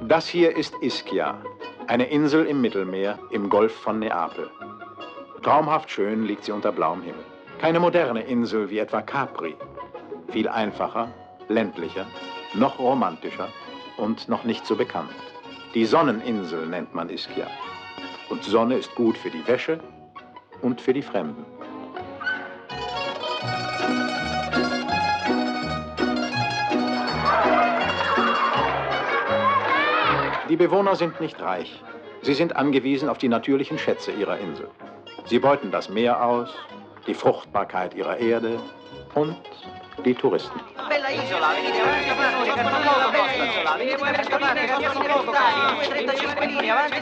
Das hier ist Ischia, eine Insel im Mittelmeer, im Golf von Neapel. Traumhaft schön liegt sie unter blauem Himmel. Keine moderne Insel wie etwa Capri. Viel einfacher, ländlicher, noch romantischer und noch nicht so bekannt. Die Sonneninsel nennt man Ischia. Und Sonne ist gut für die Wäsche und für die Fremden. Die Bewohner sind nicht reich. Sie sind angewiesen auf die natürlichen Schätze ihrer Insel. Sie beuten das Meer aus, die Fruchtbarkeit ihrer Erde und die Touristen. Bella isola, venite avanti, avanti, bella isola, venite per scappare, facciamo poco, 35 linee, avanti,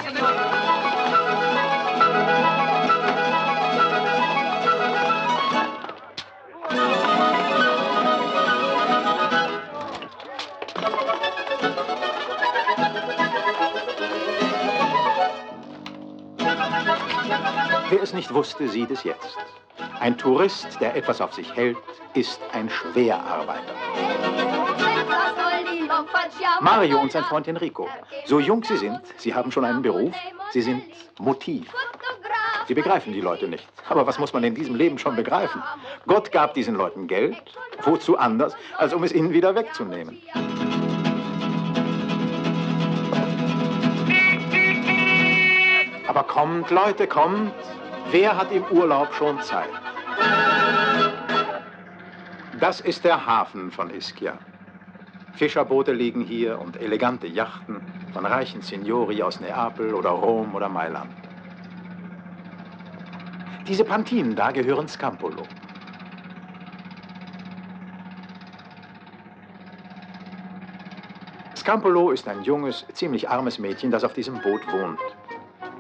Wer es nicht wusste, sieht es jetzt. Ein Tourist, der etwas auf sich hält, ist ein Schwerarbeiter. Mario und sein Freund Enrico. So jung sie sind, sie haben schon einen Beruf, sie sind Motiv. Sie begreifen die Leute nicht. Aber was muss man in diesem Leben schon begreifen? Gott gab diesen Leuten Geld, wozu anders, als um es ihnen wieder wegzunehmen. Aber kommt, Leute, kommt. Wer hat im Urlaub schon Zeit? Das ist der Hafen von Ischia. Fischerboote liegen hier und elegante Yachten von reichen Signori aus Neapel oder Rom oder Mailand. Diese Pantinen da gehören Scampolo. Scampolo ist ein junges, ziemlich armes Mädchen, das auf diesem Boot wohnt.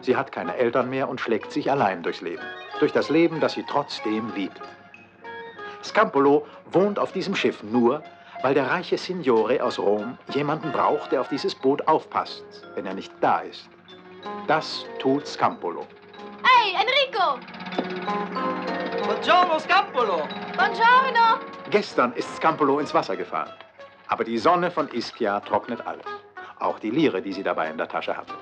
Sie hat keine Eltern mehr und schlägt sich allein durchs Leben. Durch das Leben, das sie trotzdem liebt. Scampolo wohnt auf diesem Schiff nur, weil der reiche Signore aus Rom jemanden braucht, der auf dieses Boot aufpasst, wenn er nicht da ist. Das tut Scampolo. Hey, Enrico! Buongiorno, Scampolo! Buongiorno! Gestern ist Scampolo ins Wasser gefahren. Aber die Sonne von Ischia trocknet alles. Auch die Lire, die sie dabei in der Tasche hatte.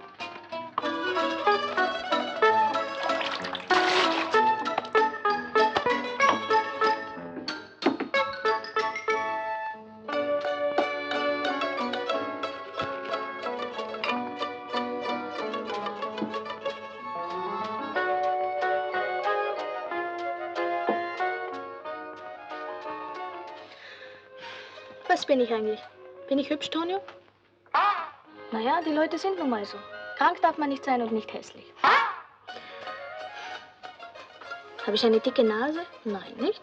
Was bin ich eigentlich? Bin ich hübsch, Tonio? Naja, die Leute sind nun mal so. Krank darf man nicht sein und nicht hässlich. Habe ich eine dicke Nase? Nein, nicht.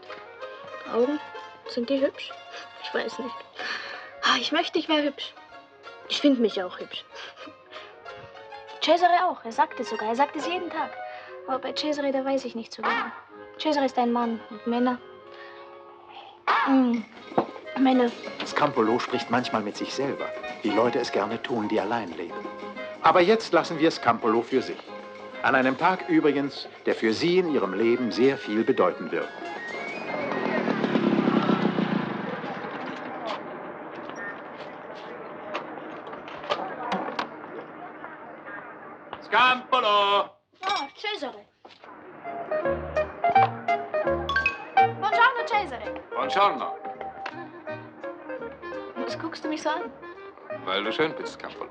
Augen? Sind die hübsch? Ich weiß nicht. Ich möchte, ich wäre hübsch. Ich finde mich auch hübsch. Cesare auch. Er sagt es sogar. Er sagt es jeden Tag. Aber bei Cesare, da weiß ich nicht so genau. Cesare ist ein Mann und Männer. Männer. Scampolo spricht manchmal mit sich selber, wie Leute es gerne tun, die allein leben. Aber jetzt lassen wir Scampolo für sich. An einem Tag übrigens, der für sie in ihrem Leben sehr viel bedeuten wird. Scampolo! Ah, Cesare. Buongiorno, Cesare. Buongiorno. Was guckst du mich so an? Weil du schön bist, Scampolo.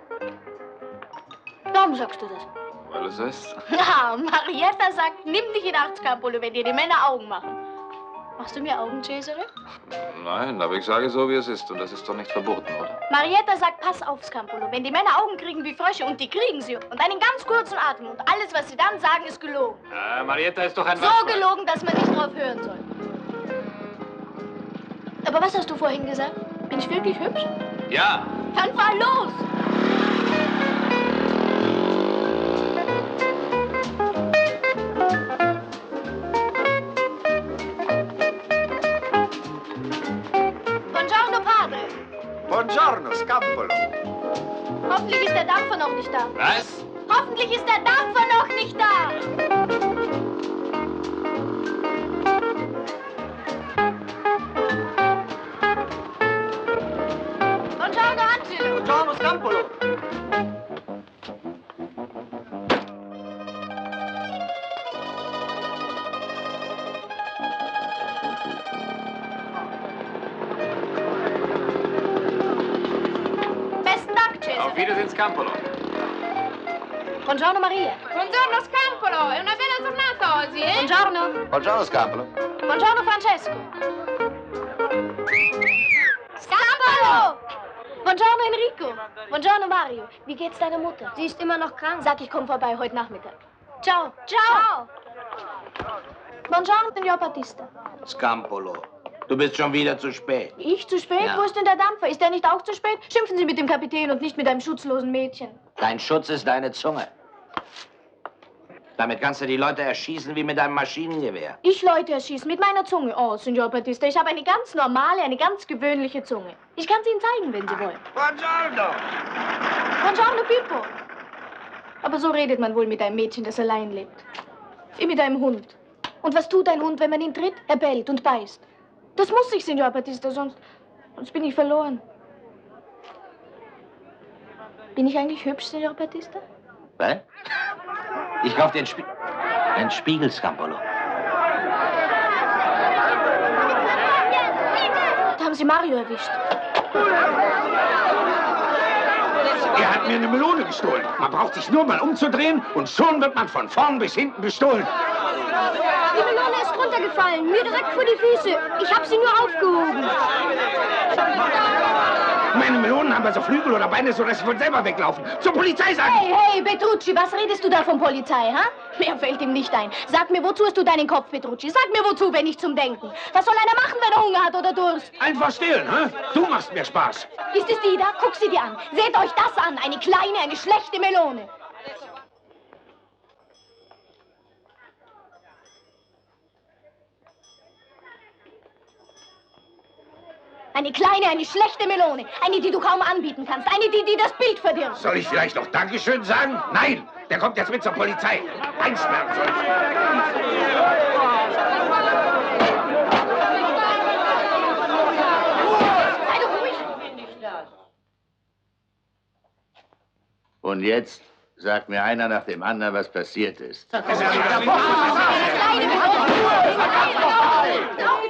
Warum sagst du das? Weil es ist. Ja, Marietta sagt, nimm dich in Acht, Scampolo, wenn dir die Männer Augen machen. Machst du mir Augen, Cesare? Nein, aber ich sage so, wie es ist. Und das ist doch nicht verboten, oder? Marietta sagt, pass auf, Scampolo. Wenn die Männer Augen kriegen wie Frösche, und die kriegen sie, und einen ganz kurzen Atem, und alles, was sie dann sagen, ist gelogen. Marietta ist doch ein So gelogen, dass man nicht drauf hören soll. Aber was hast du vorhin gesagt? Bin ich wirklich hübsch? Ja. Dann fahr los! Buongiorno, Padre. Buongiorno, Scampolo. Hoffentlich ist der Dampfer noch nicht da. Was? Hoffentlich ist der Dampfer noch nicht da. Buongiorno, Angelo! Buongiorno, Scampolo! Auf Wiedersehen, Scampolo. Buongiorno Maria. Buongiorno Scampolo, è una bella giornata oggi, eh? Buongiorno. Buongiorno, Scampolo. Buongiorno Francesco. Scampolo! Buongiorno Enrico. Buongiorno Mario. Wie geht's deiner Mutter? Sie ist immer noch krank. Sag, ich komme vorbei heute Nachmittag. Ciao. Ciao. Buongiorno, Signor Battista. Scampolo, du bist schon wieder zu spät. Ich zu spät? Ja. Wo ist denn der Dampfer? Ist der nicht auch zu spät? Schimpfen Sie mit dem Kapitän und nicht mit einem schutzlosen Mädchen. Dein Schutz ist deine Zunge. Damit kannst du die Leute erschießen wie mit einem Maschinengewehr. Ich Leute erschießen mit meiner Zunge. Oh, Signor Battista, ich habe eine ganz normale, eine ganz gewöhnliche Zunge. Ich kann sie Ihnen zeigen, wenn Sie wollen. Buongiorno! Buongiorno, Pippo. Aber so redet man wohl mit einem Mädchen, das allein lebt. Wie mit einem Hund. Und was tut ein Hund, wenn man ihn tritt? Er bellt und beißt. Das muss ich, Signor Battista, sonst bin ich verloren. Bin ich eigentlich hübsch, Signor Battista? Was? Ich kauf dir einen Spiegel, Scampolo. Da haben Sie Mario erwischt. Er hat mir eine Melone gestohlen. Man braucht sich nur mal umzudrehen und schon wird man von vorn bis hinten bestohlen. Die Melone ist runtergefallen, mir direkt vor die Füße. Ich habe sie nur aufgehoben. Meine Melonen haben also Flügel oder Beine, sodass sie von selber weglaufen. Zur Polizei sagen! Hey, Petrucci, was redest du da von Polizei, ha? Mehr fällt ihm nicht ein. Sag mir, wozu hast du deinen Kopf, Petrucci? Sag mir, wozu, wenn nicht zum Denken. Was soll einer machen, wenn er Hunger hat oder Durst? Einfach stehlen, hä? Du machst mir Spaß. Ist es die da? Guck sie dir an. Seht euch das an. Eine kleine, eine schlechte Melone. Eine kleine, eine schlechte Melone. Eine, die du kaum anbieten kannst. Eine, die das Bild verdirbt. Soll ich vielleicht noch Dankeschön sagen? Nein, der kommt jetzt mit zur Polizei. Einsperren soll ich. Sei doch ruhig. Und jetzt sagt mir einer nach dem anderen, was passiert ist.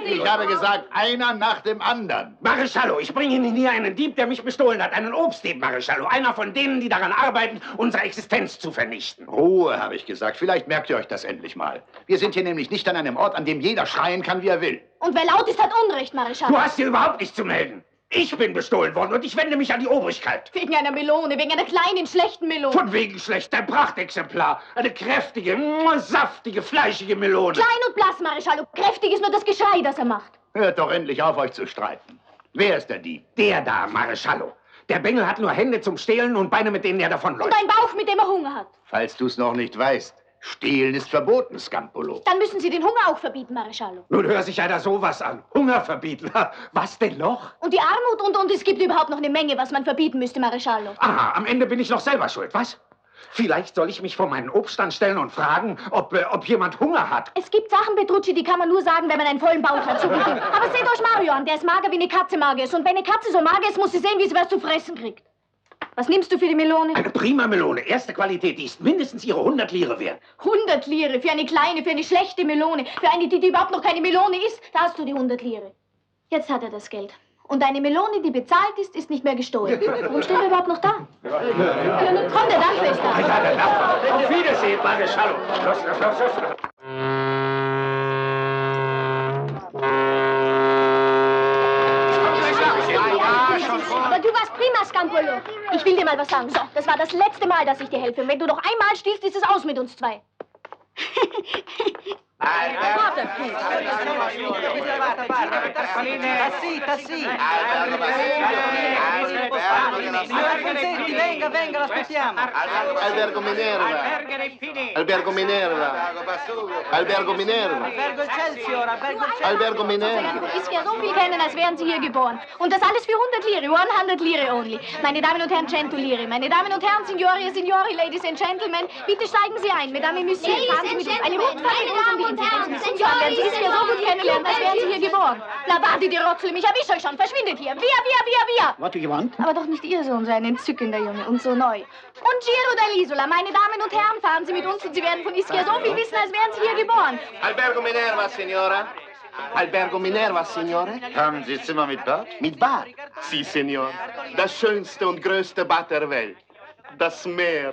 Ich habe gesagt, einer nach dem anderen. Mareschallo, ich bringe Ihnen hier einen Dieb, der mich bestohlen hat. Einen Obstdieb, Mareschallo. Einer von denen, die daran arbeiten, unsere Existenz zu vernichten. Ruhe, habe ich gesagt. Vielleicht merkt ihr euch das endlich mal. Wir sind hier nämlich nicht an einem Ort, an dem jeder schreien kann, wie er will. Und wer laut ist, hat Unrecht, Mareschal. Du hast hier überhaupt nichts zu melden. Ich bin bestohlen worden und ich wende mich an die Obrigkeit. Wegen einer Melone, wegen einer kleinen, schlechten Melone. Von wegen schlecht, ein Prachtexemplar. Eine kräftige, saftige, fleischige Melone. Klein und blass, Mareschal. Kräftig ist nur das Geschrei, das er macht. Hört doch endlich auf, euch zu streiten. Wer ist der Dieb? Der da, Mareschallo. Der Bengel hat nur Hände zum Stehlen und Beine, mit denen er davonläuft. Und ein Bauch, mit dem er Hunger hat. Falls du es noch nicht weißt, Stehlen ist verboten, Scampolo. Dann müssen Sie den Hunger auch verbieten, Mareschallo. Nun hör sich einer sowas an. Hunger verbieten. Was denn noch? Und die Armut und es gibt überhaupt noch eine Menge, was man verbieten müsste, Mareschallo. Aha, am Ende bin ich noch selber schuld, was? Vielleicht soll ich mich vor meinen Obststand stellen und fragen, ob jemand Hunger hat. Es gibt Sachen, Petrucci, die kann man nur sagen, wenn man einen vollen Bauch hat. So wie du. Aber seht euch Mario an, der ist mager, wie eine Katze mager ist. Und wenn eine Katze so mager ist, muss sie sehen, wie sie was zu fressen kriegt. Was nimmst du für die Melone? Eine prima Melone, erste Qualität, die ist mindestens ihre 100 Lire wert. 100 Lire für eine kleine, für eine schlechte Melone. Für eine, die überhaupt noch keine Melone ist, da hast du die 100 Lire. Jetzt hat er das Geld. Und eine Melone, die bezahlt ist, ist nicht mehr gestohlen. Warum steht er überhaupt noch da? Ja, nun komm, der Dampfer ist da. Ja, der Dampfer. Auf Wiedersehen, Mareschallo. Los. Aber du warst prima, Scampolo. Ich will dir mal was sagen. So, das war das letzte Mal, dass ich dir helfe. Und wenn du noch einmal stiehlst, ist es aus mit uns zwei. Venga, lo aspettiamo. Albergo Minerva. Albergo Minerva. Albergo Minerva. Albergo Excelsior, Albergo Minerva. Du isst ja so viel kennen, als wären sie hier geboren. Und das alles für 100 Lire, 100 Lire only. Meine Damen und Herren, 100 Lire. Meine Damen und Herren, Signore, Signori, Ladies and Gentlemen, bitte steigen Sie ein. Mesdames et Messieurs, fahren Sie mit uns eine Rundfahrt mit uns um die Insel. Wenn Sie Signor werden, Sie ist ja so gut kennenlernen, als wären Sie hier geboren. Na, warte, die Rotzel, ich erwische euch schon. Verschwindet hier. Wir. What do you want? Aber doch nicht Ihr Sohn, so ein entzückender Junge und so neu. Und Giro dell'Isola, meine Damen und Herren, fahren Sie mit uns und Sie werden von Ischia so viel wissen, als wären Sie hier geboren. Albergo Minerva, Signora. Albergo Minerva, Signore? Haben Sie Zimmer mit Bad? Mit Bad? Si, Signor. Das schönste und größte Bad der Welt. Das Meer.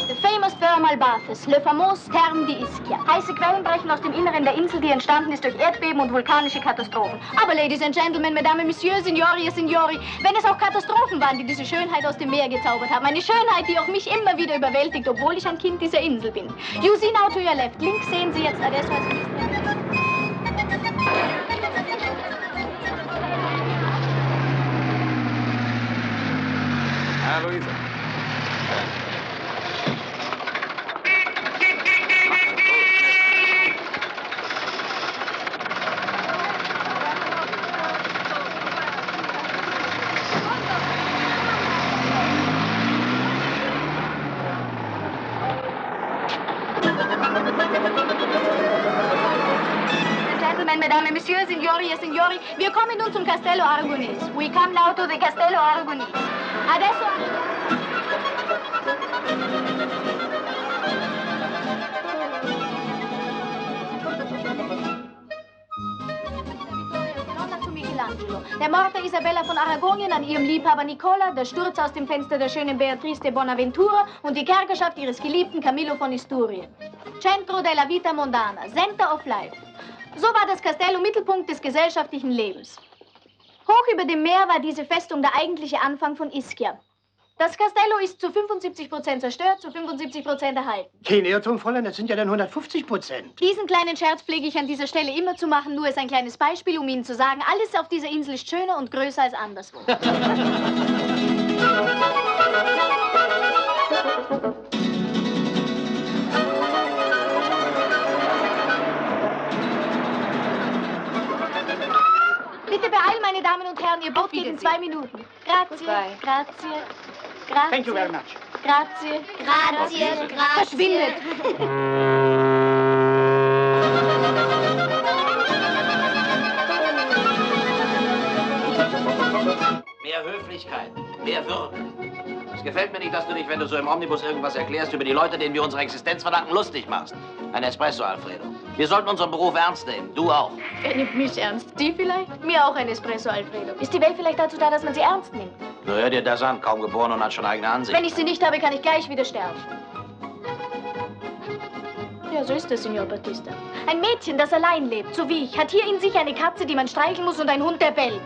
The famous thermal baths, le fameux Therme d'Ischia. Heiße Quellen brechen aus dem Inneren der Insel, die entstanden ist durch Erdbeben und vulkanische Katastrophen. Aber Ladies and Gentlemen, Mesdames, Messieurs, Signori, Signori, wenn es auch Katastrophen waren, die diese Schönheit aus dem Meer gezaubert haben, eine Schönheit, die auch mich immer wieder überwältigt, obwohl ich ein Kind dieser Insel bin. You see now to your left. Links sehen Sie jetzt adesso als Luisa. Gentlemen, Mesdames, Messieurs, Signori, Signori, wir kommen nun zum Castello Aragonese. We come now to the Castello Aragonese. Adesso... Der Mord der Isabella von Aragonien an ihrem Liebhaber Nicola, der Sturz aus dem Fenster der schönen Beatrice de Bonaventura und die Kerkerschaft ihres geliebten Camillo von Isturien. Centro della vita mondana, Center of Life. So war das Castello Mittelpunkt des gesellschaftlichen Lebens. Hoch über dem Meer war diese Festung der eigentliche Anfang von Ischia. Das Castello ist zu 75% zerstört, zu 75% erhalten. Kein Irrtum, Fräulein, das sind ja dann 150%. Diesen kleinen Scherz pflege ich an dieser Stelle immer zu machen, nur als ein kleines Beispiel, um Ihnen zu sagen, alles auf dieser Insel ist schöner und größer als anderswo. Bitte beeilen, meine Damen und Herren, Ihr Boot geht in 2 Minuten. Grazie, grazie, grazie. Thank you very much. Grazie, grazie, grazie. Verschwindet. Mehr Höflichkeit, mehr Würde. Es gefällt mir nicht, dass du dich, wenn du so im Omnibus irgendwas erklärst, über die Leute, denen wir unsere Existenz verdanken, lustig machst. Ein Espresso, Alfredo. Wir sollten unseren Beruf ernst nehmen. Du auch. Wer nimmt mich ernst? Sie vielleicht? Mir auch ein Espresso, Alfredo. Ist die Welt vielleicht dazu da, dass man sie ernst nimmt? Nur hör dir das an. Kaum geboren und hat schon eigene Ansicht. Wenn ich sie nicht habe, kann ich gleich wieder sterben. Ja, so ist es, Signor Battista. Ein Mädchen, das allein lebt, so wie ich, hat hier in sich eine Katze, die man streicheln muss und ein Hund, der bellt.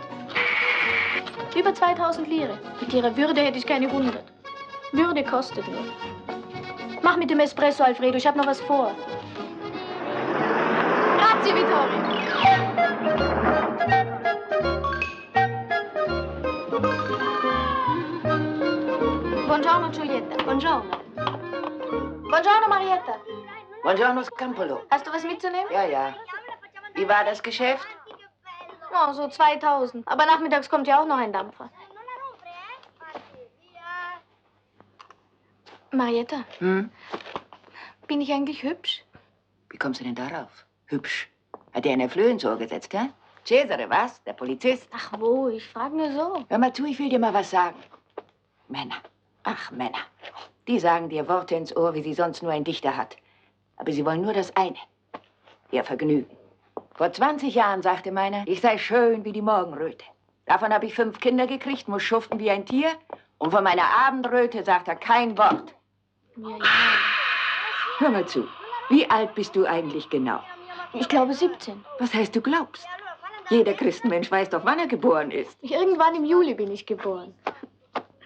Über 2000 Lire. Mit ihrer Würde hätte ich keine 100. Würde kostet nur. Mach mit dem Espresso, Alfredo, ich habe noch was vor. Grazie, Vittorio. Buongiorno, Giulietta. Buongiorno. Buongiorno, Marietta. Buongiorno, Scampolo. Hast du was mitzunehmen? Ja, ja. Wie war das Geschäft? Oh, so 2000. Aber nachmittags kommt ja auch noch ein Dampfer. Marietta. Hm? Bin ich eigentlich hübsch? Wie kommst du denn darauf? Hübsch. Hat dir eine Flöhe ins Ohr gesetzt, hä? Cesare, was? Der Polizist? Ach wo, ich frage nur so. Hör mal zu, ich will dir mal was sagen. Männer. Ach, Männer. Die sagen dir Worte ins Ohr, wie sie sonst nur ein Dichter hat. Aber sie wollen nur das eine. Ihr Vergnügen. Vor 20 Jahren sagte meiner, ich sei schön wie die Morgenröte. Davon habe ich 5 Kinder gekriegt, muss schuften wie ein Tier. Und von meiner Abendröte sagt er kein Wort. Ja. Hör mal zu. Wie alt bist du eigentlich genau? Ich glaube 17. Was heißt, du glaubst? Jeder Christenmensch weiß doch, wann er geboren ist. Irgendwann im Juli bin ich geboren.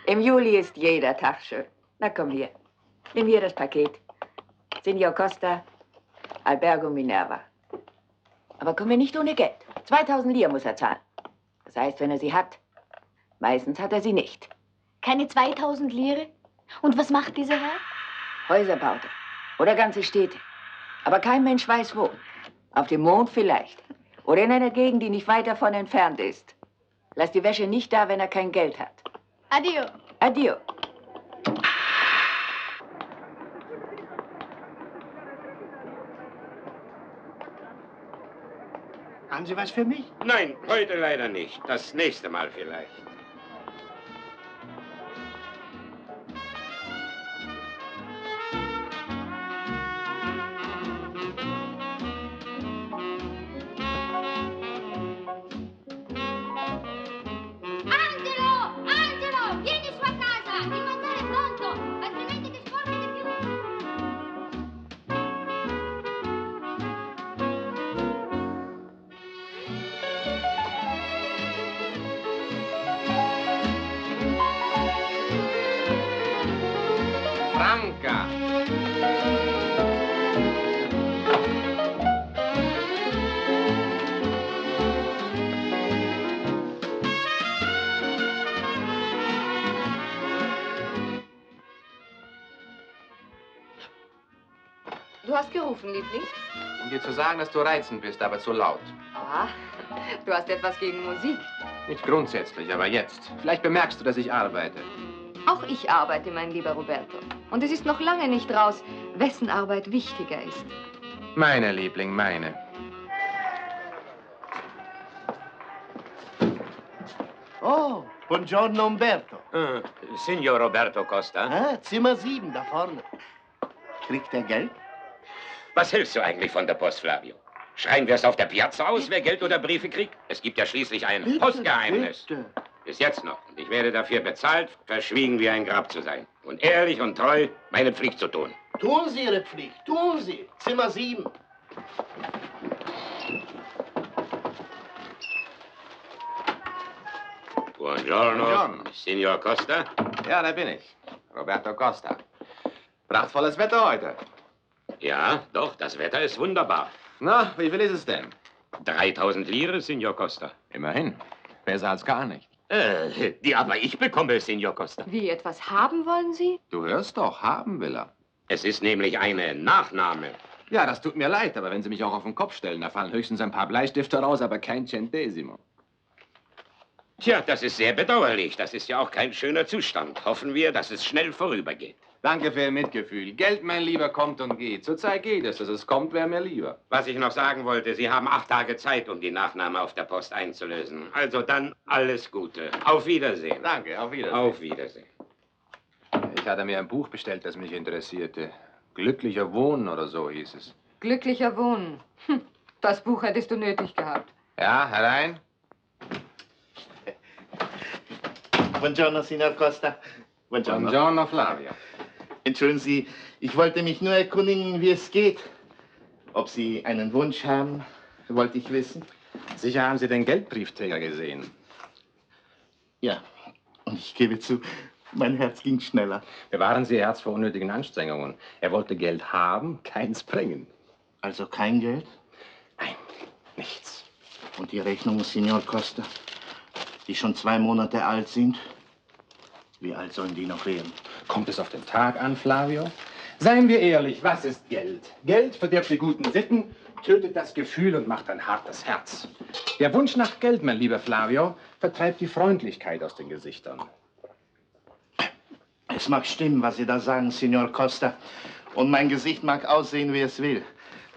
Im Juli ist jeder Tag schön. Na komm hier. Nimm hier das Paket. Signor Costa, Albergo Minerva. Aber komm mir nicht ohne Geld. 2000 Lire muss er zahlen. Das heißt, wenn er sie hat. Meistens hat er sie nicht. Keine 2000 Lire? Und was macht dieser Herr? Häuser baut er. Oder ganze Städte. Aber kein Mensch weiß wo. Auf dem Mond vielleicht. Oder in einer Gegend, die nicht weit davon entfernt ist. Lass die Wäsche nicht da, wenn er kein Geld hat. Addio. Addio. Haben Sie was für mich? Nein, heute leider nicht. Das nächste Mal vielleicht. Franca. Du hast gerufen, Liebling? Um dir zu sagen, dass du reizend bist, aber zu laut. Ah, du hast etwas gegen Musik. Nicht grundsätzlich, aber jetzt. Vielleicht bemerkst du, dass ich arbeite. Auch ich arbeite, mein lieber Roberto. Und es ist noch lange nicht raus, wessen Arbeit wichtiger ist. Meine, Liebling, meine. Oh, buongiorno Umberto. Signor Roberto Costa. Ah, Zimmer 7, da vorne. Kriegt er Geld? Was hältst du eigentlich von der Post, Flavio? Schreien wir es auf der Piazza aus, wer Geld oder Briefe kriegt? Es gibt ja schließlich ein Bitte, Postgeheimnis. bitte. Bis jetzt noch. Und ich werde dafür bezahlt, verschwiegen wie ein Grab zu sein. Und ehrlich und treu meine Pflicht zu tun. Tun Sie Ihre Pflicht, tun Sie. Zimmer 7. Buongiorno, Signor Costa. Ja, da bin ich. Roberto Costa. Prachtvolles Wetter heute. Ja, doch, das Wetter ist wunderbar. Na, wie viel ist es denn? 3000 Lire, Signor Costa. Immerhin. Besser als gar nicht. Die aber ich bekomme, Signor Costa. Wie, etwas haben wollen Sie? Du hörst doch, haben will er. Es ist nämlich eine Nachnahme. Ja, das tut mir leid, aber wenn Sie mich auch auf den Kopf stellen, da fallen höchstens ein paar Bleistifte raus, aber kein Centesimo. Tja, das ist sehr bedauerlich. Das ist ja auch kein schöner Zustand. Hoffen wir, dass es schnell vorübergeht. Danke für Ihr Mitgefühl. Geld, mein Lieber, kommt und geht. Zurzeit geht es. Dass es kommt, wäre mir lieber. Was ich noch sagen wollte, Sie haben 8 Tage Zeit, um die Nachnahme auf der Post einzulösen. Also dann alles Gute. Auf Wiedersehen. Danke, auf Wiedersehen. Auf Wiedersehen. Ich hatte mir ein Buch bestellt, das mich interessierte. Glücklicher Wohnen oder so hieß es. Glücklicher Wohnen. Das Buch hättest du nötig gehabt. Ja, herein. Buongiorno, Signor Costa. Buongiorno. Buongiorno, Flavio. Entschuldigen Sie, ich wollte mich nur erkundigen, wie es geht. Ob Sie einen Wunsch haben, wollte ich wissen. Sicher haben Sie den Geldbriefträger gesehen. Ja, und ich gebe zu, mein Herz ging schneller. Bewahren Sie Ihr Herz vor unnötigen Anstrengungen. Er wollte Geld haben, keins bringen. Also kein Geld? Nein, nichts. Und die Rechnungen, Signor Costa, die schon 2 Monate alt sind? Wie alt sollen die noch werden? Kommt es auf den Tag an, Flavio? Seien wir ehrlich, was ist Geld? Geld verdirbt die guten Sitten, tötet das Gefühl und macht ein hartes Herz. Der Wunsch nach Geld, mein lieber Flavio, vertreibt die Freundlichkeit aus den Gesichtern. Es mag stimmen, was Sie da sagen, Signor Costa. Und mein Gesicht mag aussehen, wie es will.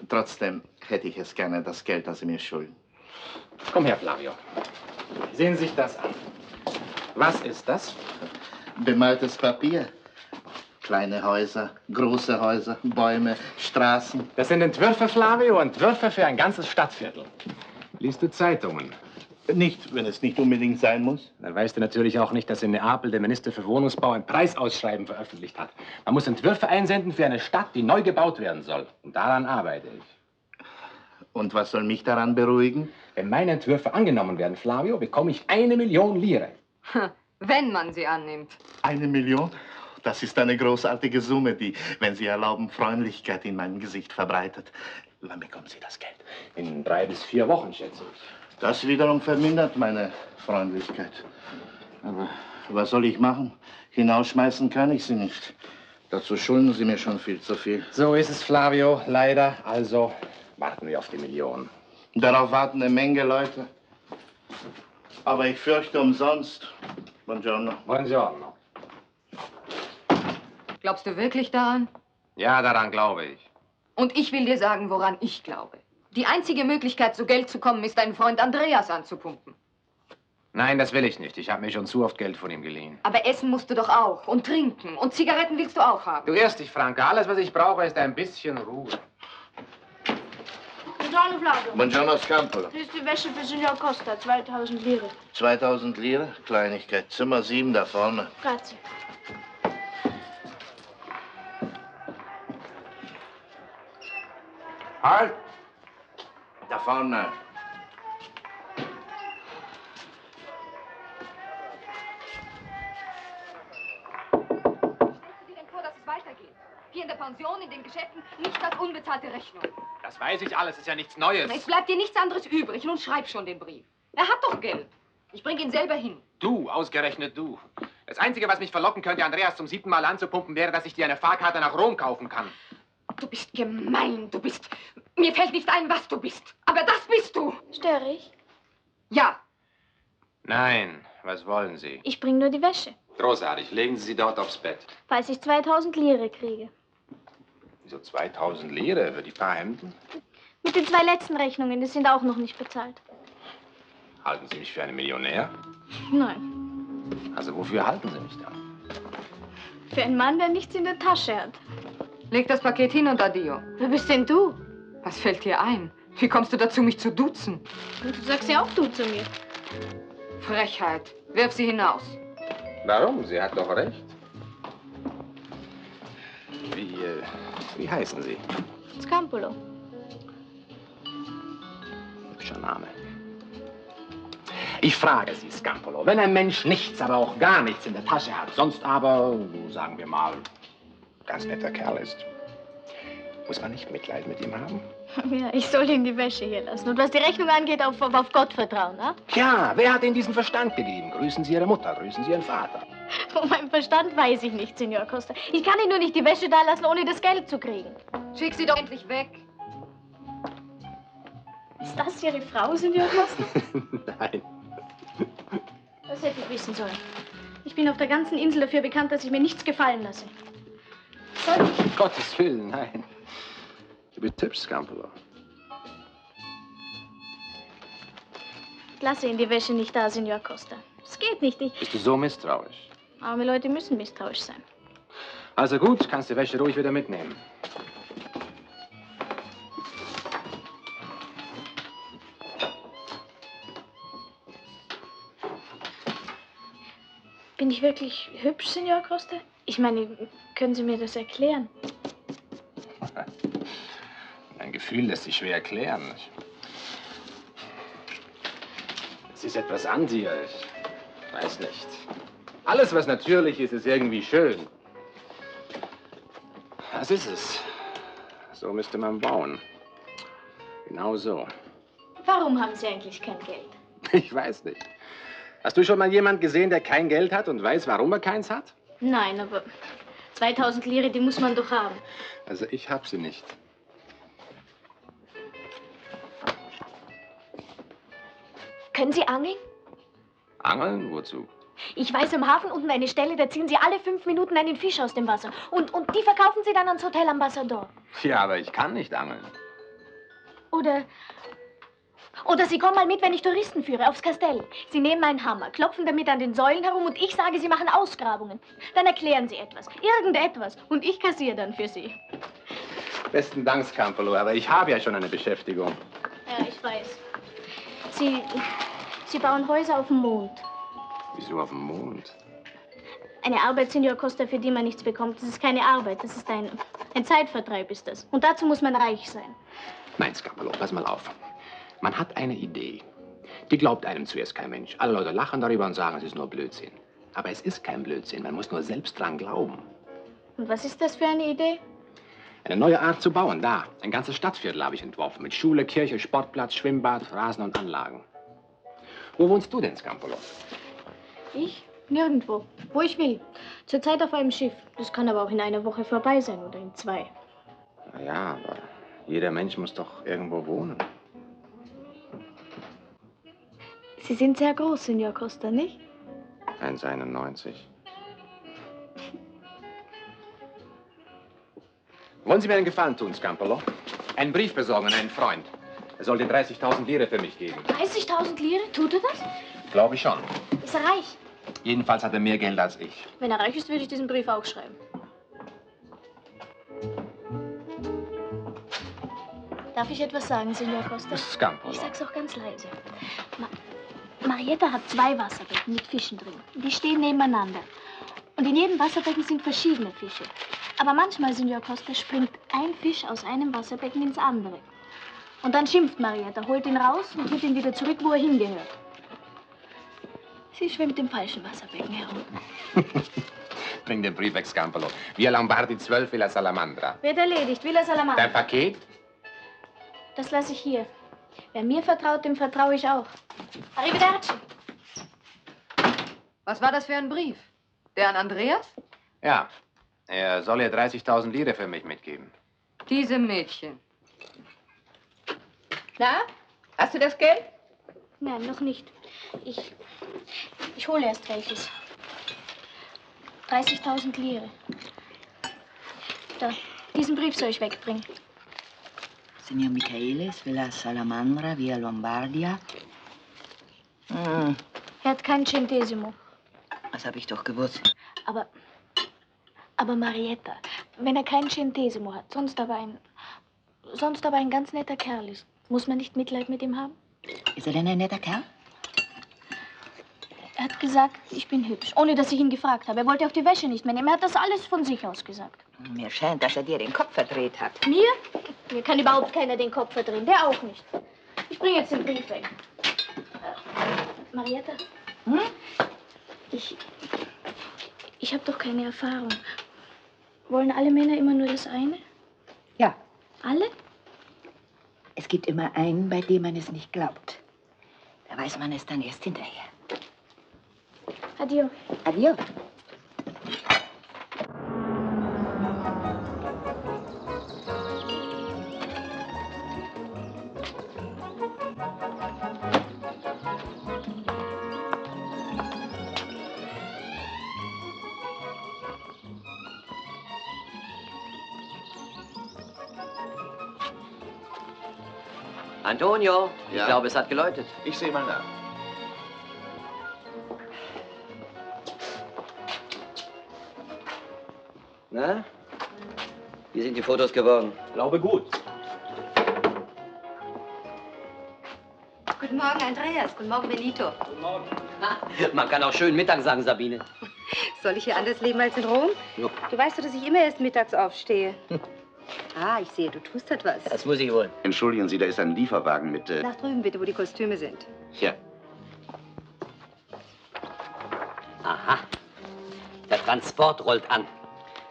Trotzdem hätte ich es gerne, das Geld, das Sie mir schulden. Komm her, Flavio. Sehen Sie sich das an. Was ist das? Bemaltes Papier. Kleine Häuser, große Häuser, Bäume, Straßen. Das sind Entwürfe, Flavio, Entwürfe für ein ganzes Stadtviertel. Liest du Zeitungen? Nicht, wenn es nicht unbedingt sein muss. Dann weißt du natürlich auch nicht, dass in Neapel der Minister für Wohnungsbau ein Preisausschreiben veröffentlicht hat. Man muss Entwürfe einsenden für eine Stadt, die neu gebaut werden soll. Und daran arbeite ich. Und was soll mich daran beruhigen? Wenn meine Entwürfe angenommen werden, Flavio, bekomme ich 1 Million Lire. Wenn man sie annimmt. 1 Million? Das ist eine großartige Summe, die, wenn Sie erlauben, Freundlichkeit in meinem Gesicht verbreitet. Wann bekommen Sie das Geld? In 3 bis 4 Wochen, schätze ich. Das wiederum vermindert meine Freundlichkeit. Aber was soll ich machen? Hinausschmeißen kann ich Sie nicht. Dazu schulden Sie mir schon viel zu viel. So ist es, Flavio, leider. Also warten wir auf die Million. Darauf warten eine Menge Leute. Aber ich fürchte umsonst. Buongiorno. Buongiorno. Glaubst du wirklich daran? Ja, daran glaube ich. Und ich will dir sagen, woran ich glaube. Die einzige Möglichkeit, zu Geld zu kommen, ist, deinen Freund Andreas anzupumpen. Nein, das will ich nicht. Ich habe mir schon zu oft Geld von ihm geliehen. Aber essen musst du doch auch. Und trinken. Und Zigaretten willst du auch haben. Du irrst dich, Franka. Alles, was ich brauche, ist ein bisschen Ruhe. Buongiorno, Flavio. Buongiorno, Scampolo. Das ist die Wäsche für Signor Costa, 2000 Lire. 2000 Lire? Kleinigkeit. Zimmer 7 da vorne. Grazie. Halt! Da vorne. Stellst du dir denn vor, dass es weitergeht? der Pension, in den Geschäften, nichts als unbezahlte Rechnung. Das weiß ich alles, ist ja nichts Neues. Es bleibt dir nichts anderes übrig. Nun schreib schon den Brief. Er hat doch Geld. Ich bring ihn selber hin. Du, ausgerechnet du. Das Einzige, was mich verlocken könnte, Andreas zum 7. Mal anzupumpen, wäre, dass ich dir eine Fahrkarte nach Rom kaufen kann. Du bist gemein, du bist... Mir fällt nicht ein, was du bist. Aber das bist du. Störe ich? Ja. Nein, was wollen Sie? Ich bringe nur die Wäsche. Großartig, legen Sie sie dort aufs Bett. Falls ich 2000 Lire kriege. Wieso 2000 Lire für die paar Hemden? Mit den 2 letzten Rechnungen, die sind auch noch nicht bezahlt. Halten Sie mich für einen Millionär? Nein. Also wofür halten Sie mich dann? Für einen Mann, der nichts in der Tasche hat. Leg das Paket hin und addio. Wer bist denn du? Was fällt dir ein? Wie kommst du dazu, mich zu duzen? Und du sagst ja auch du zu mir. Frechheit. Wirf sie hinaus. Warum? Sie hat doch recht. Wie heißen Sie? Scampolo. Hübscher Name. Ich frage Sie, Scampolo, wenn ein Mensch nichts, aber auch gar nichts in der Tasche hat, sonst aber, sagen wir mal, ganz netter Kerl ist, muss man nicht Mitleid mit ihm haben? Ja, ich soll ihm die Wäsche hier lassen. Und was die Rechnung angeht, auf Gott vertrauen, ne? Ja, wer hat Ihnen diesen Verstand gegeben? Grüßen Sie Ihre Mutter, grüßen Sie Ihren Vater. Von meinem Verstand weiß ich nicht, Signor Costa. Ich kann Ihnen nur nicht die Wäsche da lassen, ohne das Geld zu kriegen. Schick sie doch endlich weg. Ist das Ihre Frau, Signor Costa? Nein. Das hätte ich wissen sollen. Ich bin auf der ganzen Insel dafür bekannt, dass ich mir nichts gefallen lasse. Soll ich? Um Gottes Willen, nein. Du bist hübsch, Scampolo. Ich lasse Ihnen die Wäsche nicht da, Signor Costa. Es geht nicht. Bist du so misstrauisch? Arme Leute müssen misstrauisch sein. Also gut, kannst die Wäsche ruhig wieder mitnehmen. Bin ich wirklich hübsch, Signor Costa? Ich meine, können Sie mir das erklären? Ein Gefühl lässt sich schwer erklären. Es ist etwas an dir. Ich weiß nicht. Alles, was natürlich ist, ist irgendwie schön. Das ist es. So müsste man bauen. Genau so. Warum haben Sie eigentlich kein Geld? Ich weiß nicht. Hast du schon mal jemand gesehen, der kein Geld hat und weiß, warum er keins hat? Nein, aber 2000 Lire, die muss man doch haben. Also ich hab sie nicht. Können Sie angeln? Angeln? Wozu? Ich weiß im Hafen unten eine Stelle, da ziehen Sie alle 5 Minuten einen Fisch aus dem Wasser. Und die verkaufen Sie dann ans Hotel Ambassador. Ja, aber ich kann nicht angeln. Oder Sie kommen mal mit, wenn ich Touristen führe, aufs Kastell. Sie nehmen einen Hammer, klopfen damit an den Säulen herum und ich sage, Sie machen Ausgrabungen. Dann erklären Sie etwas, irgendetwas. Und ich kassiere dann für Sie. Besten Dank, Scampolo, aber ich habe ja schon eine Beschäftigung. Ja, ich weiß. Sie bauen Häuser auf dem Mond. Wieso auf dem Mond? Eine Arbeit, Signor Costa, für die man nichts bekommt. Das ist keine Arbeit, das ist ein Zeitvertreib, ist das. Und dazu muss man reich sein. Nein, Scampolo, pass mal auf. Man hat eine Idee. Die glaubt einem zuerst kein Mensch. Alle Leute lachen darüber und sagen, es ist nur Blödsinn. Aber es ist kein Blödsinn, man muss nur selbst dran glauben. Und was ist das für eine Idee? Eine neue Art zu bauen, da. Ein ganzes Stadtviertel habe ich entworfen. Mit Schule, Kirche, Sportplatz, Schwimmbad, Rasen und Anlagen. Wo wohnst du denn, Scampolo? Ich? Nirgendwo. Wo ich will. Zurzeit auf einem Schiff. Das kann aber auch in einer Woche vorbei sein oder in 2. Na ja, aber jeder Mensch muss doch irgendwo wohnen. Sie sind sehr groß, Signor Costa, nicht? 1,91. Wollen Sie mir einen Gefallen tun, Scampolo? Einen Brief besorgen an einen Freund. Er soll dir 30.000 Lire für mich geben. 30.000 Lire? Tut er das? Glaube ich schon. Ist er reich? Jedenfalls hat er mehr Geld als ich. Wenn er reich ist, würde ich diesen Brief auch schreiben. Darf ich etwas sagen, Signor Costa? Scampolo. Ich sag's auch ganz leise. Marietta hat 2 Wasserbecken mit Fischen drin. Die stehen nebeneinander. Und in jedem Wasserbecken sind verschiedene Fische. Aber manchmal, Signor Costa, springt ein Fisch aus einem Wasserbecken ins andere. Und dann schimpft Marietta, holt ihn raus und tut ihn wieder zurück, wo er hingehört. Sie schwimmt im falschen Wasserbecken herum. Bring den Brief weg, Scampolo. Via Lombardi 12, Villa Salamandra. Wird erledigt. Villa Salamandra. Dein Paket? Das lasse ich hier. Wer mir vertraut, dem vertraue ich auch. Arrivederci. Was war das für ein Brief? Der an Andreas? Ja, er soll ihr 30.000 Lire für mich mitgeben. Diese Mädchen. Na, hast du das Geld? Nein, noch nicht. Ich hole erst welches. 30.000 Lire. Da, diesen Brief soll ich wegbringen. Signor Michaelis, Villa Salamandra, Via Lombardia. Er hat kein Centesimo. Das habe ich doch gewusst. Aber Marietta, wenn er kein Centesimo hat, sonst aber ein ganz netter Kerl ist, muss man nicht Mitleid mit ihm haben? Ist er denn ein netter Kerl? Er hat gesagt, ich bin hübsch, ohne dass ich ihn gefragt habe. Er wollte auch die Wäsche nicht mehr nehmen. Er hat das alles von sich aus gesagt. Mir scheint, dass er dir den Kopf verdreht hat. Mir? Mir kann überhaupt keiner den Kopf verdrehen. Der auch nicht. Ich bringe jetzt den Brief weg. Marietta? Ich habe doch keine Erfahrung. Wollen alle Männer immer nur das eine? Ja. Alle? Es gibt immer einen, bei dem man es nicht glaubt. Da weiß man es dann erst hinterher. Adio. Adio. Antonio, ich Ja? glaube, es hat geläutet. Ich sehe mal nach. Na? Wie sind die Fotos geworden? Glaube gut. Guten Morgen, Andreas. Guten Morgen, Benito. Guten Morgen. Man kann auch schön Mittag sagen, Sabine. Soll ich hier anders leben als in Rom? Jo. Du weißt doch, dass ich immer erst mittags aufstehe. Ah, ich sehe, du tust etwas. Das muss ich wohl. Entschuldigen Sie, da ist ein Lieferwagen mit... Nach drüben bitte, wo die Kostüme sind. Hier. Aha. Der Transport rollt an.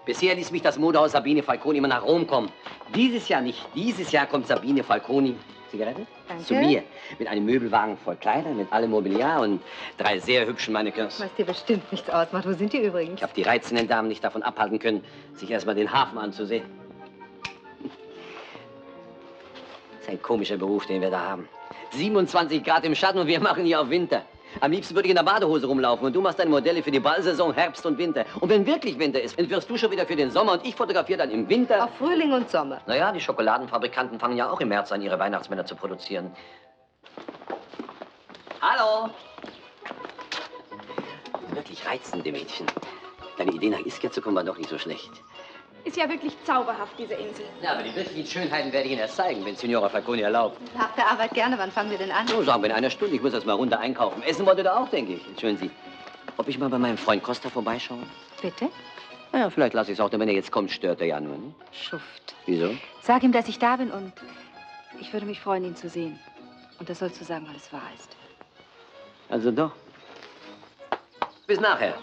Bisher ließ mich das Modehaus Sabine Falconi immer nach Rom kommen. Dieses Jahr nicht. Dieses Jahr kommt Sabine Falconi, Zigarette? Danke. Zu mir. Mit einem Möbelwagen voll Kleider, mit allem Mobiliar und 3 sehr hübschen Mannequins. Was dir bestimmt nichts ausmacht. Wo sind die übrigens? Ich habe die reizenden Damen nicht davon abhalten können, sich erstmal den Hafen anzusehen. Das ist ein komischer Beruf, den wir da haben. 27 Grad im Schatten und wir machen hier auf Winter. Am liebsten würde ich in der Badehose rumlaufen und du machst deine Modelle für die Ballsaison Herbst und Winter. Und wenn wirklich Winter ist, entwirfst du schon wieder für den Sommer und ich fotografiere dann im Winter. Auf Frühling und Sommer. Naja, die Schokoladenfabrikanten fangen ja auch im März an, ihre Weihnachtsmänner zu produzieren. Hallo! Wirklich reizende Mädchen. Deine Idee, nach Ischia zu kommen, war doch nicht so schlecht. Ist ja wirklich zauberhaft, diese Insel. Ja, aber die wirklichen Schönheiten werde ich Ihnen erst zeigen, wenn Signora Falconi erlaubt. Nach der Arbeit gerne. Wann fangen wir denn an? So, sagen wir in einer Stunde. Ich muss erst mal runter einkaufen. Essen wollt ihr da auch, denke ich. Entschuldigen Sie, ob ich mal bei meinem Freund Costa vorbeischaue? Bitte? Naja, vielleicht lasse ich es auch, denn wenn er jetzt kommt, stört er ja nur. Ne? Schuft. Wieso? Sag ihm, dass ich da bin und ich würde mich freuen, ihn zu sehen. Und das sollst du sagen, weil es wahr ist. Also doch. Bis nachher.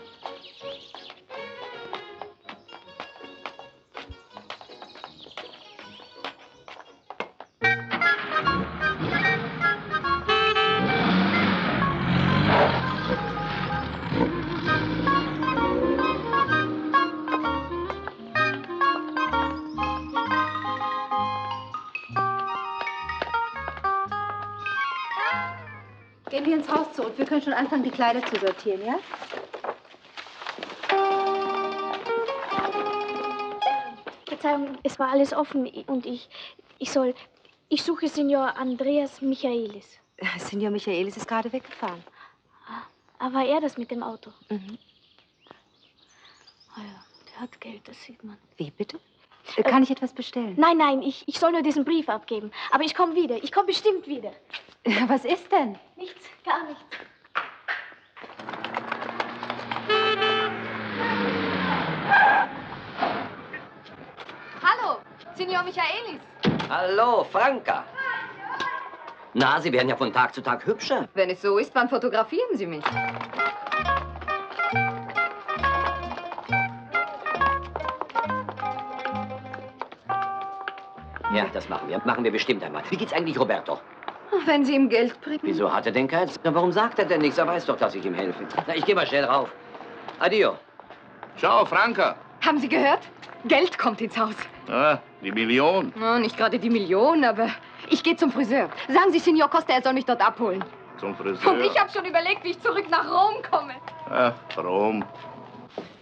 Gehen wir ins Haus zurück. Wir können schon anfangen, die Kleider zu sortieren, ja? Verzeihung, es war alles offen und ich suche Signor Andreas Michaelis. Signor Michaelis ist gerade weggefahren. Aber war er das mit dem Auto? Mhm. Ah ja, der hat Geld, das sieht man. Wie bitte? Kann ich etwas bestellen? Nein, ich soll nur diesen Brief abgeben. Aber ich komme wieder. Ich komme bestimmt wieder. Was ist denn? Nichts, gar nichts. Hallo, Signor Michaelis. Hallo, Franca. Na, Sie werden ja von Tag zu Tag hübscher. Wenn es so ist, wann fotografieren Sie mich? Ja, das machen wir. Machen wir bestimmt einmal. Wie geht's eigentlich Roberto? Wenn Sie ihm Geld bringen. Wieso hat er denn keins? Na, warum sagt er denn nichts? Er weiß doch, dass ich ihm helfe. Na, ich gehe mal schnell rauf. Adio. Ciao, Franka. Haben Sie gehört? Geld kommt ins Haus. Ah, die Million. Oh, nicht gerade die Million, aber ich gehe zum Friseur. Sagen Sie Signor Costa, er soll mich dort abholen. Zum Friseur. Und ich habe schon überlegt, wie ich zurück nach Rom komme. Ach, Rom.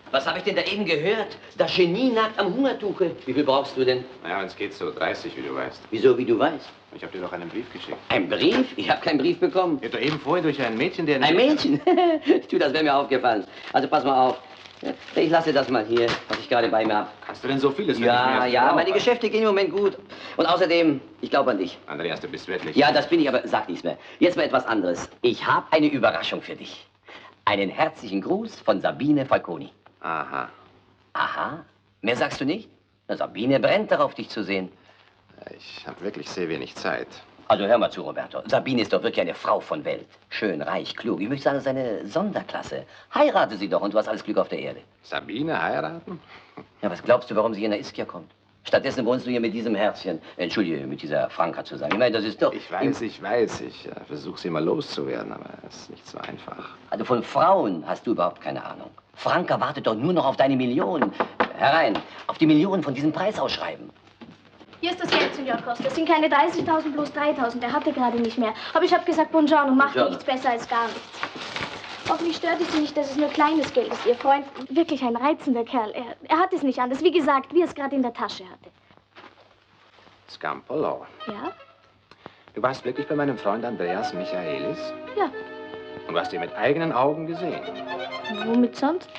Was habe ich denn da eben gehört? Das Genie nagt am Hungertuche. Wie viel brauchst du denn? Naja, wenn's geht, so 30, wie du weißt. Wieso, wie du weißt? Ich habe dir doch einen Brief geschickt. Ein Brief? Ich habe keinen Brief bekommen. Ja, doch eben vorhin durch ein Mädchen, der... Ein Mädchen? Du, das wäre mir aufgefallen. Also pass mal auf. Ich lasse das mal hier, was ich gerade bei mir habe. Hast du denn so vieles? Ja, meine Geschäfte gehen im Moment gut. Und außerdem, ich glaube an dich. Andreas, du bist wirklich... Ja, das bin ich, aber sag nichts mehr. Jetzt mal etwas anderes. Ich habe eine Überraschung für dich. Einen herzlichen Gruß von Sabine Falconi. Aha. Aha? Mehr sagst du nicht? Na, Sabine brennt darauf, dich zu sehen. Ich habe wirklich sehr wenig Zeit. Also hör mal zu, Roberto. Sabine ist doch wirklich eine Frau von Welt. Schön, reich, klug. Ich möchte sagen, das ist eine Sonderklasse. Heirate sie doch und du hast alles Glück auf der Erde. Sabine heiraten? Ja, was glaubst du, warum sie hier nach Ischia kommt? Stattdessen wohnst du hier mit diesem Herzchen. Entschuldige, mit dieser Franka zusammen. Ich meine, das ist doch... Ich weiß. Ich versuche sie mal loszuwerden, aber es ist nicht so einfach. Also von Frauen hast du überhaupt keine Ahnung. Franka wartet doch nur noch auf deine Millionen. Herein, auf die Millionen von diesem Preisausschreiben. Hier ist das Geld, Signor Costa. Das sind keine 30.000 plus 3.000. Er hatte gerade nicht mehr. Aber ich habe gesagt, Buongiorno, macht nichts besser als gar nichts. Hoffentlich stört es Sie nicht, dass es nur kleines Geld ist. Ihr Freund, wirklich ein reizender Kerl. Er hat es nicht anders. Wie gesagt, wie er es gerade in der Tasche hatte. Scampolo. Ja? Du warst wirklich bei meinem Freund Andreas Michaelis? Ja. Und du hast ihn mit eigenen Augen gesehen? Womit sonst?